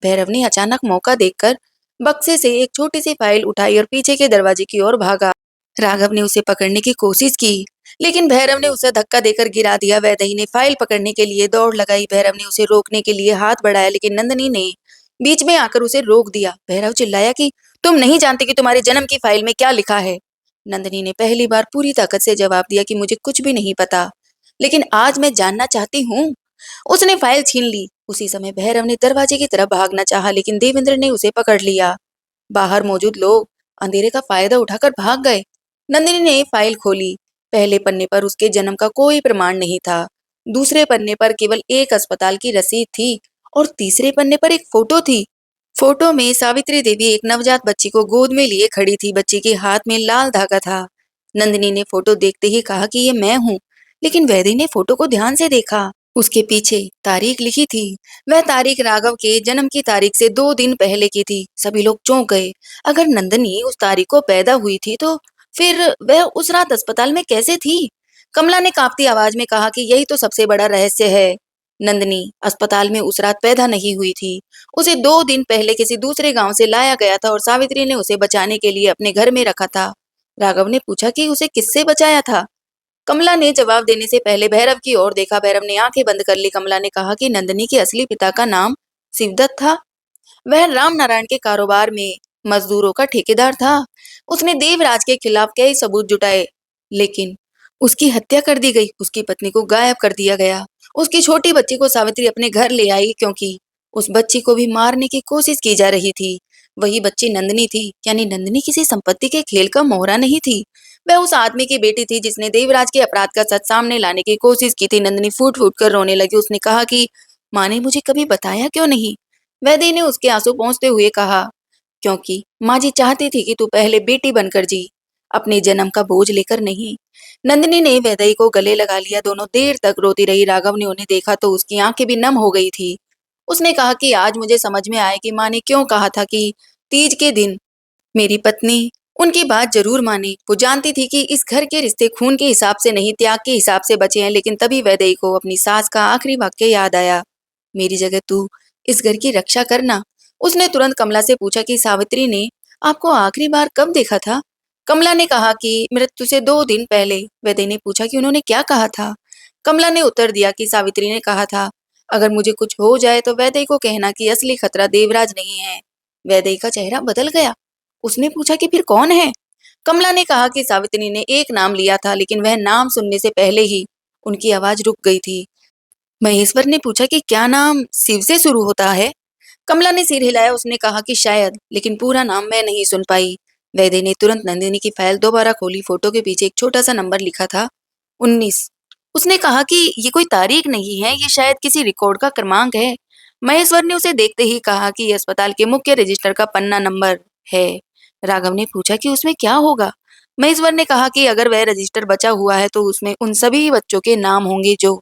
भैरव ने अचानक मौका देखकर बक्से से एक छोटी सी फाइल उठाई और पीछे के दरवाजे की ओर भागा। राघव ने उसे पकड़ने की कोशिश की, लेकिन भैरव ने उसे धक्का देकर गिरा दिया। वैदेही ने फाइल पकड़ने के लिए दौड़ लगाई। भैरव ने उसे रोकने के लिए हाथ बढ़ाया, लेकिन नंदिनी ने बीच में आकर उसे रोक दिया। भैरव चिल्लाया कि तुम नहीं जानते कि तुम्हारे जन्म की फाइल में क्या लिखा है। नंदिनी ने पहली बार पूरी ताकत से जवाब दिया कि मुझे कुछ भी नहीं पता, लेकिन आज मैं जानना चाहती हूँ। उसने फाइल छीन ली। उसी समय भैरव ने दरवाजे की तरफ भागना चाहा, लेकिन देवेंद्र ने उसे पकड़ लिया। बाहर मौजूद लोग अंधेरे का फायदा उठाकर भाग गए। नंदिनी ने फाइल खोली। पहले पन्ने पर उसके जन्म का कोई प्रमाण नहीं था। दूसरे पन्ने पर केवल एक अस्पताल की रसीद थी और तीसरे पन्ने पर एक फोटो थी। फोटो में सावित्री देवी एक नवजात बच्ची को गोद में लिए खड़ी थी। बच्ची के हाथ में लाल धागा था। नंदिनी ने फोटो देखते ही कहा कि ये मैं हूँ, लेकिन वैदेही ने फोटो को ध्यान से देखा। उसके पीछे तारीख लिखी थी। वह तारीख राघव के जन्म की तारीख से 2 दिन पहले की थी। सभी लोग चौंक गए। अगर नंदिनी उस तारीख को पैदा हुई थी तो फिर वह उस रात अस्पताल में कैसे थी? कमला ने कांपती आवाज में कहा कि यही तो सबसे बड़ा रहस्य है। नंदिनी अस्पताल में उस रात पैदा नहीं हुई थी। उसे 2 दिन पहले किसी दूसरे गांव से लाया गया था और सावित्री ने उसे बचाने के लिए अपने घर में रखा था। राघव ने पूछा कि उसे किससे बचाया था? कमला ने जवाब देने से पहले भैरव की ओर देखा। भैरव ने आंखें बंद कर ली। कमला ने कहा कि नंदिनी के असली पिता का नाम शिवदत्त था। वह राम नारायण के कारोबार में मजदूरों का ठेकेदार था। उसने देवराज के खिलाफ कई सबूत जुटाए, लेकिन उसकी हत्या कर दी गई। उसकी पत्नी को गायब कर दिया गया। उसकी छोटी बच्ची को सावित्री अपने घर ले आई क्योंकि उस बच्ची को भी मारने की कोशिश की जा रही थी। वही बच्ची नंदिनी थी, यानी नंदिनी किसी संपत्ति के खेल का मोहरा नहीं थी। वह उस आदमी की बेटी थी जिसने देवराज के अपराध का सच सामने लाने की कोशिश की थी। नंदिनी फूट फूट कर रोने लगी। उसने कहा कि माँ ने मुझे कभी बताया क्यों नहीं? वैदेही ने उसके आंसू पोंछते हुए कहा, क्योंकि माँ जी चाहती थी कि तू पहले बेटी बनकर जी, अपने जन्म का बोझ लेकर नहीं। नंदिनी ने वैदेही को गले लगा लिया। दोनों देर तक रोती रही। राघव ने उन्हें देखा तो उसकी आंखें भी नम हो गई थी। उसने कहा कि आज मुझे समझ में आया कि माँ ने क्यों कहा था कि तीज के दिन मेरी पत्नी उनकी बात जरूर मानी। वो जानती थी कि इस घर के रिश्ते खून के हिसाब से नहीं, त्याग के हिसाब से बचे हैं। लेकिन तभी वैदेही को अपनी सास का आखिरी वाक्य याद आया, मेरी जगह तू इस घर की रक्षा करना। उसने तुरंत कमला से पूछा कि सावित्री ने आपको आखिरी बार कब देखा था? कमला ने कहा कि मृत्यु से 2 दिन पहले। वैदेही ने पूछा कि उन्होंने क्या कहा था? कमला ने उत्तर दिया कि सावित्री ने कहा था, अगर मुझे कुछ हो जाए तो वैदेही को कहना कि असली खतरा देवराज नहीं है। वैदेही का चेहरा बदल गया। उसने पूछा कि फिर कौन है? कमला ने कहा कि सावित्री ने एक नाम लिया था, लेकिन वह नाम सुनने से पहले ही उनकी आवाज रुक गई थी। महेश्वर ने पूछा कि क्या नाम शिव से शुरू होता है? कमला ने सिर हिलाया। उसने कहा कि शायद, लेकिन पूरा नाम मैं नहीं सुन पाई। वैद्य ने तुरंत नंदिनी की फाइल दोबारा खोली। फोटो के पीछे एक छोटा सा नंबर लिखा था, 19। उसने कहा कि ये कोई तारीख नहीं है, ये शायद किसी रिकॉर्ड का क्रमांक है। महेश्वर ने उसे देखते ही कहा कि ये अस्पताल के मुख्य रजिस्टर का पन्ना नंबर है। राघव ने पूछा कि उसमें क्या होगा? महेश्वर ने कहा कि अगर वह रजिस्टर बचा हुआ है तो उसमें उन सभी बच्चों के नाम होंगे जो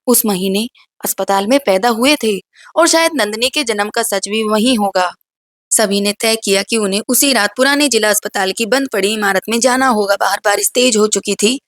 उस महीने अस्पताल में पैदा हुए थे, और शायद नंदिनी के जन्म का सच भी वही होगा। सभी ने तय किया कि उन्हें उसी रात पुराने जिला अस्पताल की बंद पड़ी इमारत में जाना होगा। बाहर बारिश तेज हो चुकी थी।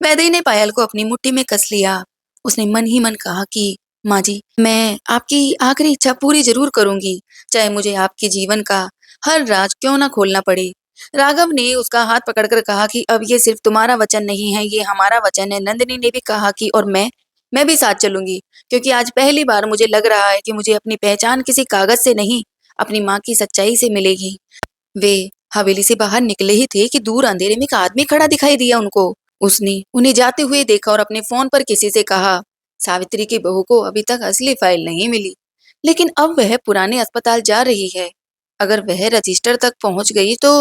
वैदेही ने पायल को अपनी मुट्ठी में कस लिया। उसने मन ही मन कहा कि माँ जी, मैं आपकी आखिरी इच्छा पूरी जरूर करूंगी, चाहे मुझे आपके जीवन का हर राज क्यों ना खोलना पड़े। राघव ने उसका हाथ पकड़कर कहा कि अब ये सिर्फ तुम्हारा वचन नहीं है, ये हमारा वचन है। नंदिनी ने भी कहा कि और मैं भी साथ चलूंगी, क्योंकि आज पहली बार मुझे लग रहा है कि मुझे अपनी पहचान किसी कागज से नहीं, अपनी माँ की सच्चाई से मिलेगी। वे हवेली से बाहर निकले ही थे कि दूर अंधेरे में एक आदमी खड़ा दिखाई दिया उनको। उसने उन्हें जाते हुए देखा और अपने फोन पर किसी से कहा, सावित्री की बहू को अभी तक असली फाइल नहीं मिली, लेकिन अब वह पुराने अस्पताल जा रही है। अगर वह रजिस्टर तक पहुंच गई तो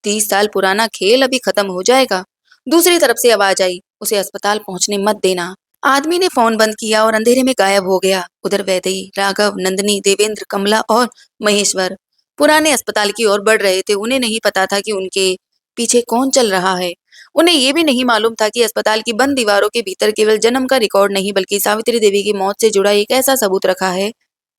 30 साल पुराना खेल अभी खत्म हो जाएगा। दूसरी तरफ से आवाज आई, उसे अस्पताल पहुंचने मत देना। आदमी ने फोन बंद किया और अंधेरे में गायब हो गया। उधर वैदेही, राघव, नंदिनी, देवेंद्र, कमला और महेश्वर पुराने अस्पताल की ओर बढ़ रहे थे। उन्हें नहीं पता था कि उनके पीछे कौन चल रहा है। उन्हें यह भी नहीं मालूम था कि अस्पताल की बंद दीवारों के भीतर केवल जन्म का रिकॉर्ड नहीं, बल्कि सावित्री देवी की मौत से जुड़ा एक ऐसा सबूत रखा है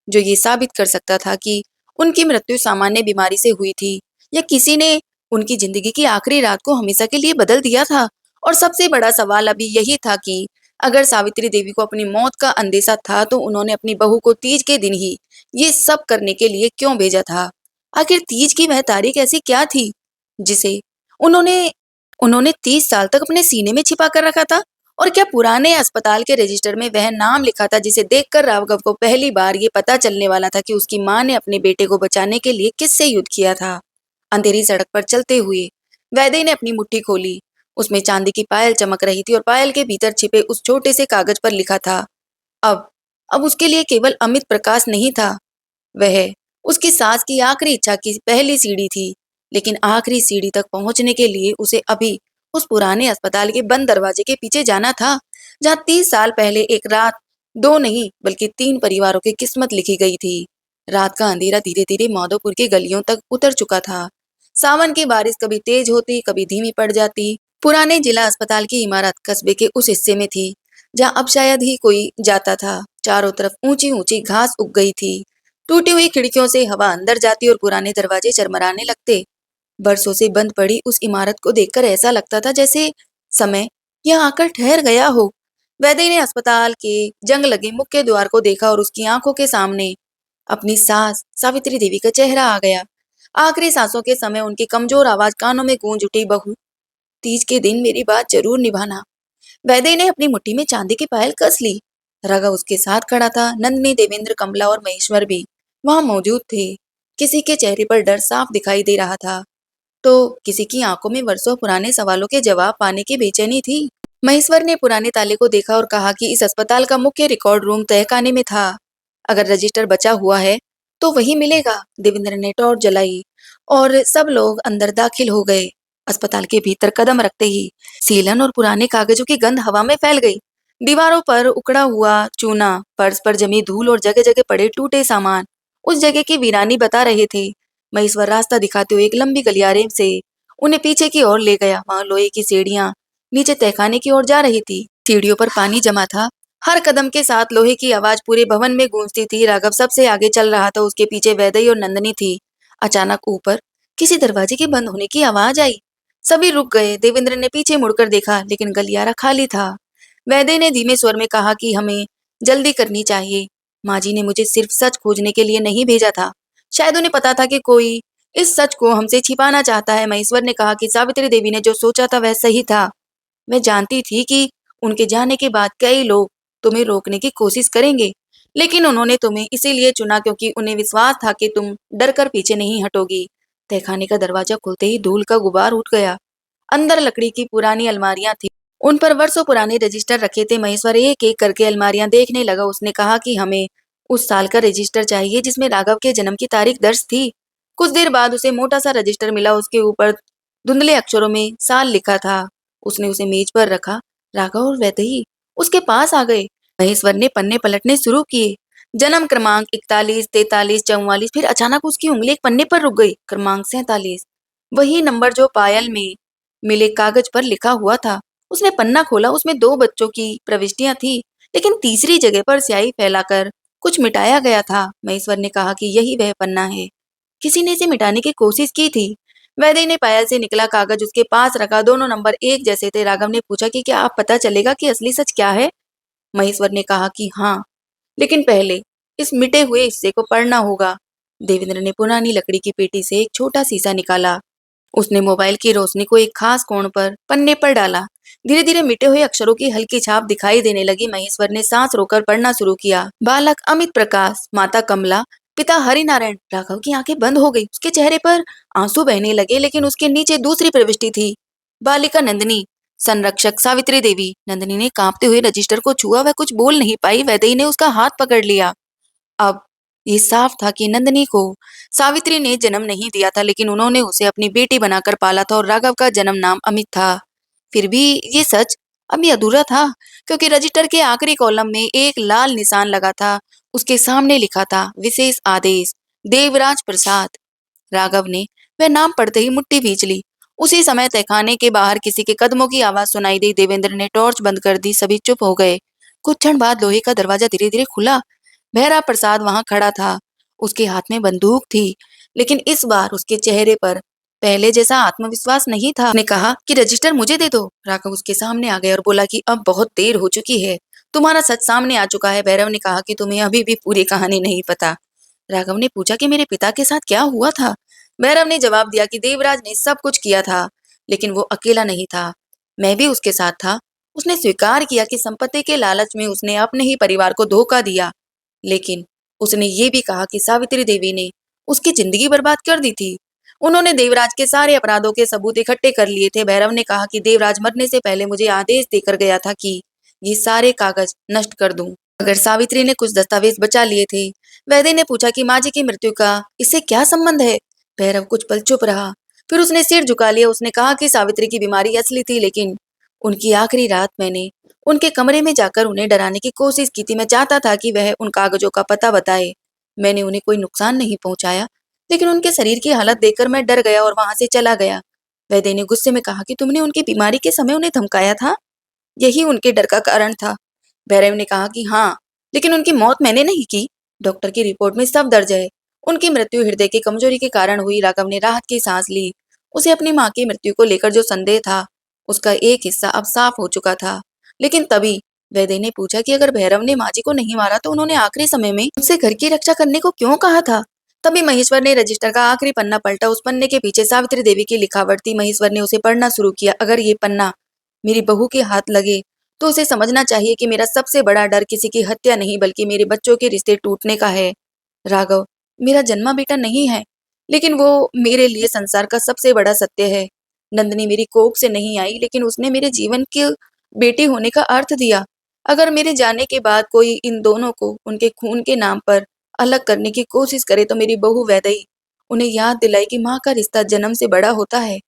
जो ये साबित कर सकता था कि उनकी मृत्यु सामान्य बीमारी से हुई थी, या किसी ने उनकी जिंदगी की आखिरी रात को हमेशा के लिए बदल दिया था। और सबसे बड़ा सवाल अभी यही था कि अगर सावित्री देवी को अपनी मौत का अंदेशा था तो उन्होंने अपनी बहू को तीज के दिन ही ये सब करने के लिए क्यों भेजा था? आखिर तीज की वह तारीख ऐसी क्या थी जिसे उन्होंने उन्होंने 30 साल तक अपने सीने में छिपा कर रखा था? और क्या पुराने अस्पताल के रजिस्टर में वह नाम लिखा था जिसे देखकर राघव को पहली बार ये पता चलने वाला था कि उसकी माँ ने अपने बेटे को बचाने के लिए किससे युद्ध किया था? अंधेरी सड़क पर चलते हुए वैदेही ने अपनी मुट्ठी खोली। उसमें चांदी की पायल चमक रही थी और पायल के भीतर छिपे उस छोटे से कागज पर लिखा था, अब अब उसके लिए केवल अमित प्रकाश नहीं था, वह उसकी सास की आखिरी इच्छा की पहली सीढ़ी थी, लेकिन आखिरी सीढ़ी तक पहुंचने के लिए उसे अभी उस पुराने अस्पताल के बंद दरवाजे के पीछे जाना था, जहां 30 साल पहले एक रात दो नहीं बल्कि 3 परिवारों की किस्मत लिखी गई थी। रात का अंधेरा धीरे धीरे माधोपुर की गलियों तक उतर चुका था। सावन की बारिश कभी तेज होती, कभी धीमी पड़ जाती। पुराने जिला अस्पताल की इमारत कस्बे के उस हिस्से में थी जहां अब शायद ही कोई जाता था। चारों तरफ ऊंची ऊंची घास उग गई थी। टूटी हुई खिड़कियों से हवा अंदर जाती और पुराने दरवाजे चरमराने लगते। बरसों से बंद पड़ी उस इमारत को देखकर ऐसा लगता था जैसे समय यह आकर ठहर गया हो। वैद्य ने अस्पताल के जंग लगे मुख्य द्वार को देखा और उसकी आंखों के सामने अपनी सास सावित्री देवी का चेहरा आ गया। आखिरी सांसों के समय उनकी कमजोर आवाज कानों में गूंज उठी, बहू, तीज के दिन मेरी बात जरूर निभाना। वैदेही ने अपनी मुट्ठी में चांदी की पायल कस ली। राघव उसके साथ खड़ा था। नंदिनी, देवेंद्र, कमला और महेश्वर भी वहां मौजूद थे। किसी के चेहरे पर डर साफ दिखाई दे रहा था, तो किसी की आंखों में वर्षों पुराने सवालों के जवाब पाने की बेचैनी थी। महेश्वर ने पुराने ताले को देखा और कहा कि इस अस्पताल का मुख्य रिकॉर्ड रूम तहखाने में था। अगर रजिस्टर बचा हुआ है तो वही मिलेगा। देवेंद्र ने टॉर्च जलाई और सब लोग अंदर दाखिल हो गए। अस्पताल के भीतर कदम रखते ही सीलन और पुराने कागजों की गंध हवा में फैल गई। दीवारों पर उकड़ा हुआ चूना, फर्श पर जमी धूल और जगह जगह पड़े टूटे सामान उस जगह की वीरानी बता रहे थे। महेश्वर रास्ता दिखाते हुए एक लंबी गलियारे से उन्हें पीछे की ओर ले गया। वहां लोहे की सीढ़ियां नीचे तहखाने की ओर जा रही थी। सीढ़ियों पर पानी जमा था। हर कदम के साथ लोहे की आवाज पूरे भवन में गूंजती थी। राघव सबसे आगे चल रहा था। उसके पीछे वैदेही और नंदनी थी। अचानक ऊपर किसी दरवाजे के बंद होने की आवाज आई। सभी रुक गए। देवेंद्र ने पीछे मुड़कर देखा, लेकिन गलियारा खाली था। वैदेही ने धीमे स्वर में कहा कि हमें जल्दी करनी चाहिए। माँ जी ने मुझे सिर्फ सच खोजने के लिए नहीं भेजा था। शायद उन्हें पता था कि कोई इस सच को हमसे छिपाना चाहता है। महेश्वर ने कहा कि सावित्री देवी ने जो सोचा था वह सही था। मैं जानती थी कि उनके जाने के बाद कई लोग तुम्हें रोकने की कोशिश करेंगे, लेकिन उन्होंने तुम्हें इसीलिए चुना क्योंकि उन्हें विश्वास था कि तुम डर कर पीछे नहीं हटोगी। तहखाने का दरवाजा खुलते ही धूल का गुबार उठ गया। अंदर लकड़ी की पुरानी अलमारियां थी। उन पर वर्षों पुराने रजिस्टर रखे थे। महेश्वर एक एक करके अलमारियां देखने लगा। उसने कहा कि हमें उस साल का रजिस्टर चाहिए जिसमें राघव के जन्म की तारीख दर्ज थी। कुछ देर बाद उसे मोटा सा रजिस्टर मिला। उसके ऊपर धुंधले अक्षरों में साल लिखा था। उसने उसे मेज पर रखा। राघव और वैदेही उसके पास आ गए। महेश्वर ने पन्ने पलटने शुरू किए। जन्म क्रमांक 41, 43, 44। फिर अचानक उसकी उंगली एक पन्ने पर रुक गई। क्रमांक 47, वही नंबर जो पायल में मिले कागज पर लिखा हुआ था। उसने पन्ना खोला। उसमें दो बच्चों की प्रविष्टियां थी, लेकिन तीसरी जगह पर स्याही फैलाकर कुछ मिटाया गया था। महेश्वर ने कहा कि यही वह पन्ना है। किसी ने इसे मिटाने की कोशिश की थी। वैदेही ने पायल से निकला कागज उसके पास रखा। दोनों नंबर एक जैसे थे। राघव ने पूछा कि क्या आप पता चलेगा कि असली सच क्या है? महेश्वर ने कहा कि हाँ, लेकिन पहले इस मिटे हुए हिस्से को पढ़ना होगा। देवेंद्र ने पुरानी लकड़ी की पेटी से एक छोटा शीशा निकाला। उसने मोबाइल की रोशनी को एक खास कोण पर पन्ने पर डाला। धीरे धीरे मिटे हुए अक्षरों की हल्की छाप दिखाई देने लगी। महेश्वर ने सांस रोककर पढ़ना शुरू किया। बालक अमित प्रकाश, माता कमला, पिता हरिनारायण। राघव की आंखें बंद हो गई। उसके चेहरे पर आंसू बहने लगे, लेकिन उसके नीचे दूसरी प्रविष्टि थी। बालिका नंदिनी, संरक्षक सावित्री देवी। नंदिनी ने कांपते हुए रजिस्टर को छुआ। वह कुछ बोल नहीं पाई। वैदेही ने उसका हाथ पकड़ लिया। अब ये साफ था कि नंदिनी को सावित्री ने जन्म नहीं दिया था, लेकिन उन्होंने उसे अपनी बेटी बनाकर पाला था और राघव का जन्म नाम अमित था। फिर भी ये सच अभी अधूरा था, क्योंकि रजिस्टर के आखिरी कॉलम में एक लाल निशान लगा था। उसके सामने लिखा था, विशेष आदेश, देवराज प्रसाद। राघव ने वह नाम पढ़ते ही मुट्ठी भींच ली। उसी समय तहखाने के बाहर किसी के कदमों की आवाज सुनाई दी। देवेंद्र ने टॉर्च बंद कर दी। सभी चुप हो गए। कुछ क्षण बाद लोहे का दरवाजा धीरे धीरे खुला। भैरा प्रसाद वहां खड़ा था। उसके हाथ में बंदूक थी, लेकिन इस बार उसके चेहरे पर पहले जैसा आत्मविश्वास नहीं था। उसने कहा कि रजिस्टर मुझे दे दो। राघव उसके सामने आ गया और बोला कि अब बहुत देर हो चुकी है। तुम्हारा सच सामने आ चुका है। भैरव ने कहा कि तुम्हें अभी भी पूरी कहानी नहीं पता। राघव ने पूछा कि मेरे पिता के साथ क्या हुआ था। भैरव ने जवाब दिया कि देवराज ने सब कुछ किया था, लेकिन वो अकेला नहीं था। मैं भी उसके साथ था। उसने स्वीकार किया कि संपत्ति के लालच में उसने अपने ही परिवार को धोखा दिया, लेकिन उसने ये भी कहा कि सावित्री देवी ने उसकी जिंदगी बर्बाद कर दी थी। उन्होंने देवराज के सारे अपराधों के सबूत इकट्ठे कर लिए थे। भैरव ने कहा कि देवराज मरने से पहले मुझे आदेश देकर गया था कि ये सारे कागज नष्ट कर दूं, अगर सावित्री ने कुछ दस्तावेज बचा लिए थे। वैद्य ने पूछा कि माँ जी की मृत्यु का इससे क्या संबंध है। भैरव कुछ पल चुप रहा, फिर उसने सिर झुका लिया। उसने कहा कि सावित्री की बीमारी असली थी, लेकिन उनकी आखिरी रात मैंने उनके कमरे में जाकर उन्हें डराने की कोशिश की थी। मैं चाहता था कि वह उन कागजों का पता बताए। मैंने उन्हें कोई नुकसान नहीं पहुंचाया, लेकिन उनके शरीर की हालत देखकर मैं डर गया और वहां से चला गया। वैद्य ने गुस्से में कहा कि तुमने उनकी बीमारी के समय उन्हें धमकाया था, यही उनके डर का कारण था। भैरव ने कहा कि हाँ, लेकिन उनकी मौत मैंने नहीं की। डॉक्टर की रिपोर्ट में सब दर्ज है। उनकी मृत्यु हृदय की कमजोरी के कारण हुई। राघव ने राहत की सांस ली। उसे अपनी माँ की मृत्यु को लेकर जो संदेह था, उसका एक हिस्सा अब साफ हो चुका था। लेकिन तभी वैद्य ने पूछा कि अगर भैरव ने माँ जी को नहीं मारा तो उन्होंने आखिरी समय में उनसे घर की रक्षा करने को क्यों कहा था। तभी महेश्वर ने रजिस्टर का आखिरी पन्ना पलटा। उस पन्ने के पीछे सावित्री देवी की लिखावट थी। महेश्वर ने उसे पढ़ना शुरू किया। अगर ये पन्ना मेरी बहू के हाथ लगे तो उसे समझना चाहिए कि मेरा सबसे बड़ा डर किसी की हत्या नहीं, बल्कि मेरे बच्चों के रिश्ते टूटने का है। राघव मेरा जन्मा बेटा नहीं है, लेकिन वो मेरे लिए संसार का सबसे बड़ा सत्य है। नंदनी मेरी कोख से नहीं आई, लेकिन उसने मेरे जीवन के बेटी होने का अर्थ दिया। अगर मेरे जाने के बाद कोई इन दोनों को उनके खून के नाम पर अलग करने की कोशिश करे तो मेरी बहू वैदेही उन्हें याद दिलाई कि माँ का रिश्ता जन्म से बड़ा होता है।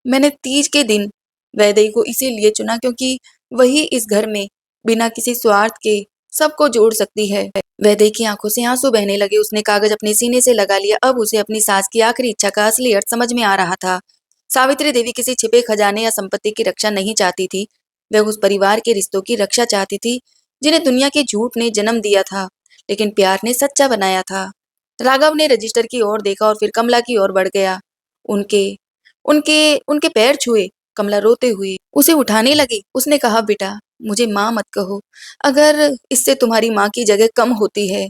मैंने तीज के दिन वैदेही को इसीलिए चुना क्योंकि वही इस घर में बिना किसी स्वार्थ के सबको जोड़ सकती है। वैदेही की आंखों से आंसू बहने लगे। उसने कागज अपने सीने से लगा लिया। अब उसे अपनी सास की आखिरी इच्छा का असली अर्थ समझ में आ रहा था। सावित्री देवी किसी छिपे खजाने या संपत्ति की रक्षा नहीं चाहती थी। वह उस परिवार के रिश्तों की रक्षा चाहती थी जिन्हें दुनिया के झूठ ने जन्म दिया था, लेकिन प्यार ने सच्चा बनाया था। राघव ने रजिस्टर की ओर देखा और फिर कमला की ओर बढ़ गया। उनके उनके उनके पैर छुए। कमला रोते हुए उसे उठाने लगी। उसने कहा, बेटा मुझे माँ मत कहो, अगर इससे तुम्हारी माँ की जगह कम होती है।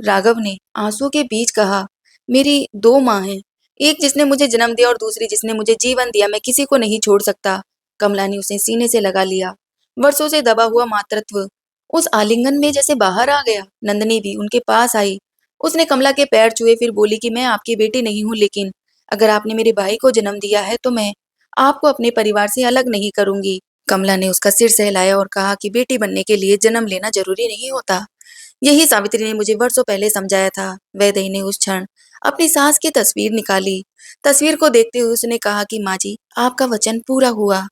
राघव ने आंसुओं के बीच कहा, मेरी दो माँ हैं, एक जिसने मुझे जन्म दिया और दूसरी जिसने मुझे जीवन दिया। मैं किसी को नहीं छोड़ सकता। कमला ने उसे सीने से लगा लिया। वर्षों से दबा हुआ मातृत्व उस आलिंगन में जैसे बाहर आ गया। नंदनी भी उनके पास आई। उसने कमला के पैर छुए, फिर बोली कि मैं आपकी बेटी नहीं हूँ, लेकिन अगर आपने मेरे भाई को जन्म दिया है तो मैं आपको अपने परिवार से अलग नहीं करूंगी। कमला ने उसका सिर सहलाया और कहा कि बेटी बनने के लिए जन्म लेना जरूरी नहीं होता। यही सावित्री ने मुझे वर्षों पहले समझाया था। वैदेही ने उस क्षण अपनी सास की तस्वीर निकाली। तस्वीर को देखते हुए उसने कहा कि माँ जी, आपका वचन पूरा हुआ।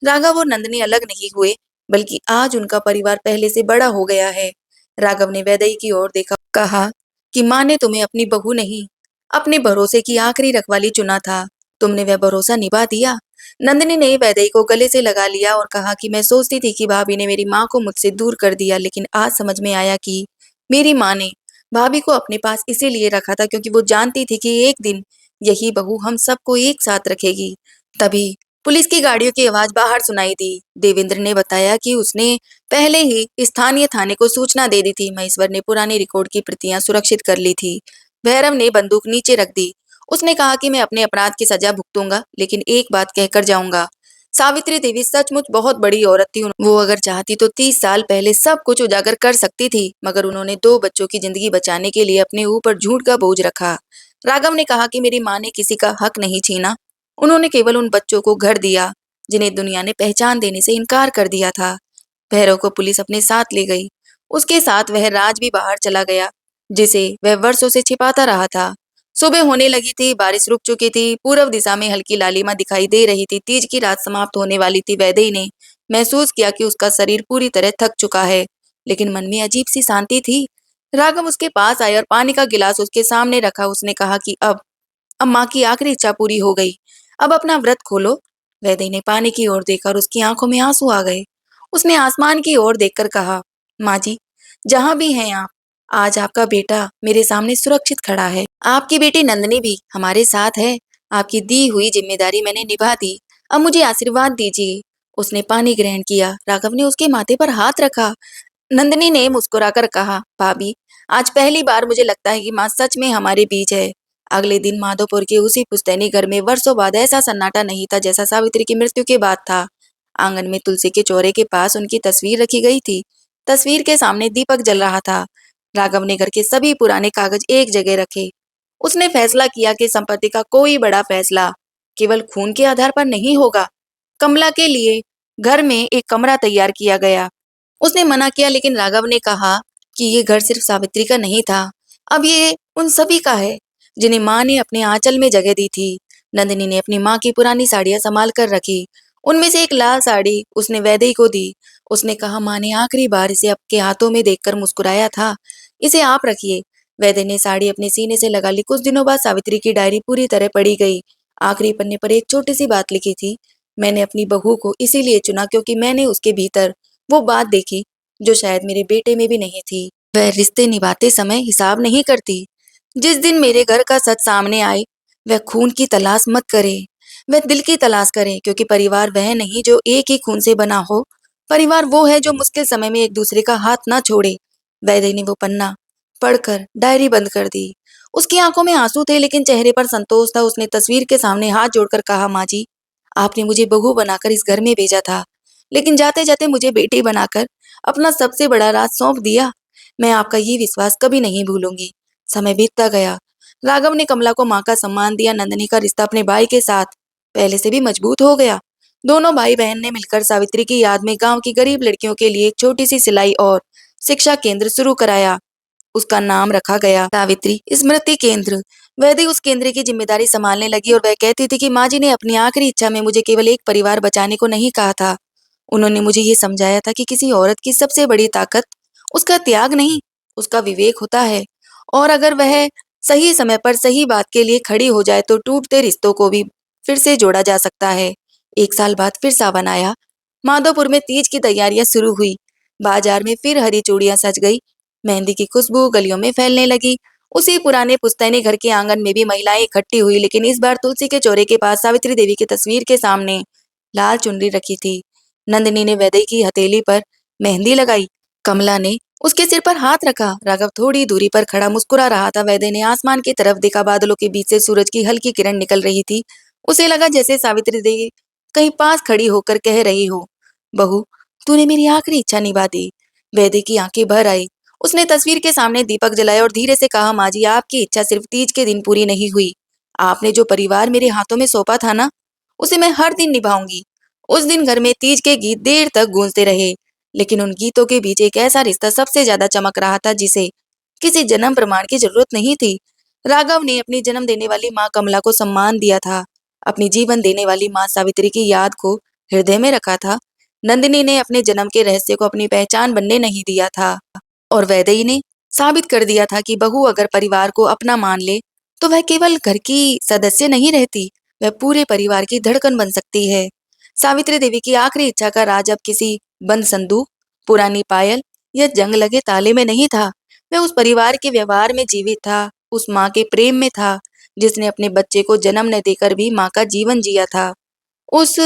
राघव और नंदनी अलग नहीं हुए, बल्कि आज उनका परिवार पहले से बड़ा हो गया है। राघव ने वैदेही की ओर देखा, कहा कि माँ ने तुम्हें अपनी बहू नहीं, अपने भरोसे की आखिरी रखवाली चुना था। तुमने वह भरोसा निभा दिया। नंदिनी ने वैदेही को गले से लगा लिया और कहा कि मैं सोचती थी कि भाभी ने मेरी माँ को मुझसे दूर कर दिया, लेकिन आज समझ में आया कि मेरी माँ ने भाभी को अपने पास इसीलिए रखा था क्योंकि वो जानती थी कि एक दिन यही बहू हम सबको एक साथ रखेगी। तभी पुलिस की गाड़ियों की आवाज बाहर सुनाई दी। देवेंद्र ने बताया कि उसने पहले ही स्थानीय थाने को सूचना दे दी थी। महेश्वर ने पुरानी रिकॉर्ड की प्रतियां सुरक्षित कर ली थी। भैरव ने बंदूक नीचे रख दी। उसने कहा कि मैं अपने अपराध की सजा भुगतूंगा, लेकिन एक बात कहकर जाऊंगा। सावित्री देवी सचमुच बहुत बड़ी औरत थी। वो अगर चाहती तो 30 साल पहले सब कुछ उजागर कर सकती थी, मगर उन्होंने दो बच्चों की जिंदगी बचाने के लिए अपने ऊपर झूठ का बोझ रखा। राघव ने कहा कि मेरी माँ ने किसी का हक नहीं छीना। उन्होंने केवल उन बच्चों को घर दिया जिन्हें दुनिया ने पहचान देने से इनकार कर दिया था। भैरव को पुलिस अपने साथ ले गई। उसके साथ वह राज भी बाहर चला गया, जिसे वह वर्षों से छिपाता रहा था। सुबह होने लगी थी। बारिश रुक चुकी थी। पूर्व दिशा में हल्की लालिमा दिखाई दे रही थी। तीज की रात समाप्त होने वाली थी। वैदेही ने महसूस किया कि उसका शरीर पूरी तरह थक चुका है, लेकिन मन में अजीब सी शांति थी। राघव उसके पास आया और पानी का गिलास उसके सामने रखा। उसने कहा कि अब माँ की आखिरी इच्छा पूरी हो गई। अब अपना व्रत खोलो। वैदेही ने पानी की ओर देखा और उसकी आंखों में आंसू आ गए। उसने आसमान की ओर देखकर कहा, माँ जी, जहां भी हैं आप, आज आपका बेटा मेरे सामने सुरक्षित खड़ा है। आपकी बेटी नंदनी भी हमारे साथ है। आपकी दी हुई जिम्मेदारी मैंने निभा दी। अब मुझे आशीर्वाद दीजिए। उसने पानी ग्रहण किया। राघव ने उसके माथे पर हाथ रखा। नंदनी ने मुस्कुराकर कहा, भाभी, आज पहली बार मुझे लगता है कि माँ सच में हमारे बीच है। अगले दिन माधोपुर के उसी पुश्तैनी घर में वर्षों बाद ऐसा सन्नाटा नहीं था जैसा सावित्री की मृत्यु के बाद था। आंगन में तुलसी के चौरे के पास उनकी तस्वीर रखी गई थी। तस्वीर के सामने दीपक जल रहा था। राघव ने घर के सभी पुराने कागज एक जगह रखे। उसने फैसला किया कि संपत्ति का कोई बड़ा फैसला केवल खून के आधार पर नहीं होगा। कमला के लिए घर में एक कमरा तैयार किया गया। उसने मना किया, लेकिन राघव ने कहा कि ये घर सिर्फ सावित्री का नहीं था। अब ये उन सभी का है जिन्हें माँ ने अपने आंचल में जगह दी थी। नंदिनी ने अपनी माँ की पुरानी साड़ियां संभाल कर रखी। उनमें से एक लाल साड़ी उसने वैदेही को दी। उसने कहा, माँ ने आखिरी बार इसे आपके हाथों में देखकर मुस्कुराया था, इसे आप रखिए। वैद्य ने साड़ी अपने सीने से लगा ली। कुछ दिनों बाद सावित्री की डायरी पूरी तरह पढ़ी गई। आखिरी पन्ने पर एक छोटी सी बात लिखी थी, मैंने अपनी बहू को इसीलिए चुना क्योंकि मैंने उसके भीतर वो बात देखी जो शायद मेरे बेटे में भी नहीं थी। वह रिश्ते निभाते समय हिसाब नहीं करती। जिस दिन मेरे घर का सच सामने आए, वह खून की तलाश मत करे, वह दिल की तलाश करे, क्योंकि परिवार वह नहीं जो एक ही खून से बना हो। परिवार वो है जो मुश्किल समय में एक दूसरे का हाथ ना छोड़े। वैदेही ने वो पन्ना पढ़कर डायरी बंद कर दी। उसकी आंखों में आंसू थे लेकिन चेहरे पर संतोष था। उसने तस्वीर के सामने हाथ जोड़कर कहा, माँ जी, आपने मुझे बहू बनाकर इस घर में भेजा था, लेकिन जाते जाते मुझे बेटी बनाकर अपना सबसे बड़ा राज सौंप दिया। मैं आपका ये विश्वास कभी नहीं भूलूंगी। समय बीतता गया। राघव ने कमला को माँ का सम्मान दिया। नंदिनी का रिश्ता अपने भाई के साथ पहले से भी मजबूत हो गया। दोनों भाई बहन ने मिलकर सावित्री की याद में गांव की गरीब लड़कियों के लिए एक छोटी सी सिलाई और शिक्षा केंद्र शुरू कराया। उसका नाम रखा गया सावित्री स्मृति केंद्र। वैदी उस केंद्र की जिम्मेदारी संभालने लगी और वह कहती थी कि माँ जी ने अपनी आखिरी इच्छा में मुझे केवल एक परिवार बचाने को नहीं कहा था। उन्होंने मुझे ये समझाया था कि किसी औरत की सबसे बड़ी ताकत उसका त्याग नहीं, उसका विवेक होता है। और अगर वह सही समय पर सही बात के लिए खड़ी हो जाए तो टूटते रिश्तों को भी फिर से जोड़ा जा सकता है। 1 साल बाद फिर सावन आया। माधोपुर में तीज की तैयारियां शुरू हुई। बाजार में फिर हरी चूड़ियां सज गई। मेहंदी की खुशबू गलियों में फैलने लगी। उसी पुराने पुश्तैनी घर के आंगन में भी महिलाएं इकट्ठी हुई, लेकिन इस बार तुलसी के चौरे के पास सावित्री देवी की तस्वीर के सामने लाल चुनरी रखी थी। नंदिनी ने वैदेही की हथेली पर मेहंदी लगाई। कमला ने उसके सिर पर हाथ रखा। राघव थोड़ी दूरी पर खड़ा मुस्कुरा रहा था। वैदेही ने आसमान की तरफ देखा। बादलों के बीच से सूरज की हल्की किरण निकल रही थी। उसे लगा जैसे सावित्री देवी कहीं पास खड़ी होकर कह रही हो, बहू, तूने मेरी आखिरी इच्छा निभा दी। वैदेही की आंखें भर आई। उसने तस्वीर के सामने दीपक जलाया और धीरे से कहा, माँ जी, आपकी इच्छा सिर्फ तीज के दिन पूरी नहीं हुई। आपने जो परिवार मेरे हाथों में सौंपा था ना, उसे मैं हर दिन निभाऊंगी। उस दिन घर में तीज के गीत देर तक गूंजते रहे, लेकिन उन गीतों के बीच एक ऐसा रिश्ता सबसे ज्यादा चमक रहा था जिसे किसी जन्म प्रमाण की जरूरत नहीं थी। राघव ने अपनी जन्म देने वाली माँ कमला को सम्मान दिया था, अपनी जीवन देने वाली माँ सावित्री की याद को हृदय में रखा था। नंदिनी ने अपने जन्म के रहस्य को अपनी पहचान बनने नहीं दिया था, और वैदेही ने साबित कर दिया था कि बहू अगर परिवार को अपना मान ले तो वह केवल घर की सदस्य नहीं रहती, वह पूरे परिवार की धड़कन बन सकती है। सावित्री देवी की आखिरी इच्छा का राज अब किसी बंद संदूक, पुरानी पायल या जंग लगे ताले में नहीं था। वह उस परिवार के व्यवहार में जीवित था, उस माँ के प्रेम में था जिसने अपने बच्चे को जन्म न देकर भी माँ का जीवन जिया था। उस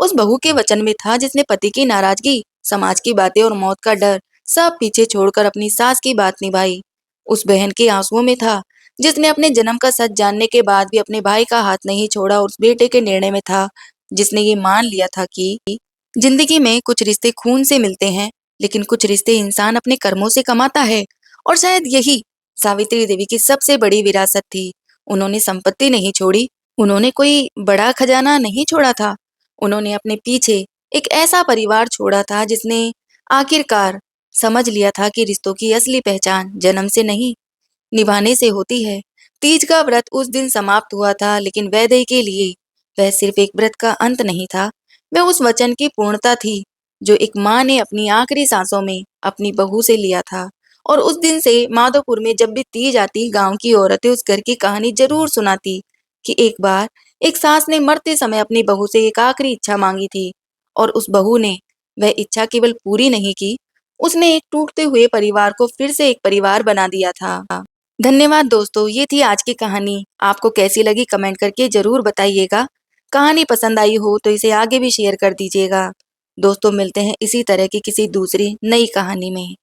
उस बहू के वचन में था जिसने पति की नाराजगी, समाज की बातें और मौत का डर सब पीछे छोड़कर अपनी सास की बात निभाई। उस बहन के आंसुओं में था जिसने अपने जन्म का सच जानने के बाद भी अपने भाई का हाथ नहीं छोड़ा, और उस बेटे के निर्णय में था जिसने ये मान लिया था कि जिंदगी में कुछ रिश्ते खून से मिलते हैं, लेकिन कुछ रिश्ते इंसान अपने कर्मों से कमाता है। और शायद यही सावित्री देवी की सबसे बड़ी विरासत थी। उन्होंने संपत्ति नहीं छोड़ी, उन्होंने कोई बड़ा खजाना नहीं छोड़ा था, उन्होंने अपने पीछे एक ऐसा परिवार छोड़ा था जिसने आखिरकार समझ लिया था कि रिश्तों की असली पहचान जन्म से नहीं, निभाने से होती है। तीज का व्रत उस दिन समाप्त हुआ था, लेकिन वैदेही के लिए वह सिर्फ एक व्रत का अंत नहीं था, वह उस वचन की पूर्णता थी जो एक माँ ने अपनी आखिरी सांसों में अपनी बहू से लिया था। और उस दिन से माधोपुर में जब भी तीज आती, गांव की औरतें उस घर की कहानी जरूर सुनाती कि एक बार एक सास ने मरते समय अपनी बहू से एक आखिरी इच्छा मांगी थी, और उस बहू ने वह इच्छा केवल पूरी नहीं की, उसने एक टूटते हुए परिवार को फिर से एक परिवार बना दिया था। धन्यवाद दोस्तों, ये थी आज की कहानी। आपको कैसी लगी कमेंट करके जरूर बताइएगा। कहानी पसंद आई हो तो इसे आगे भी शेयर कर दीजिएगा। दोस्तों, मिलते हैं इसी तरह की किसी दूसरी नई कहानी में।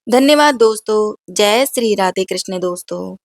धन्यवाद दोस्तों। जय श्री राधे कृष्ण दोस्तों।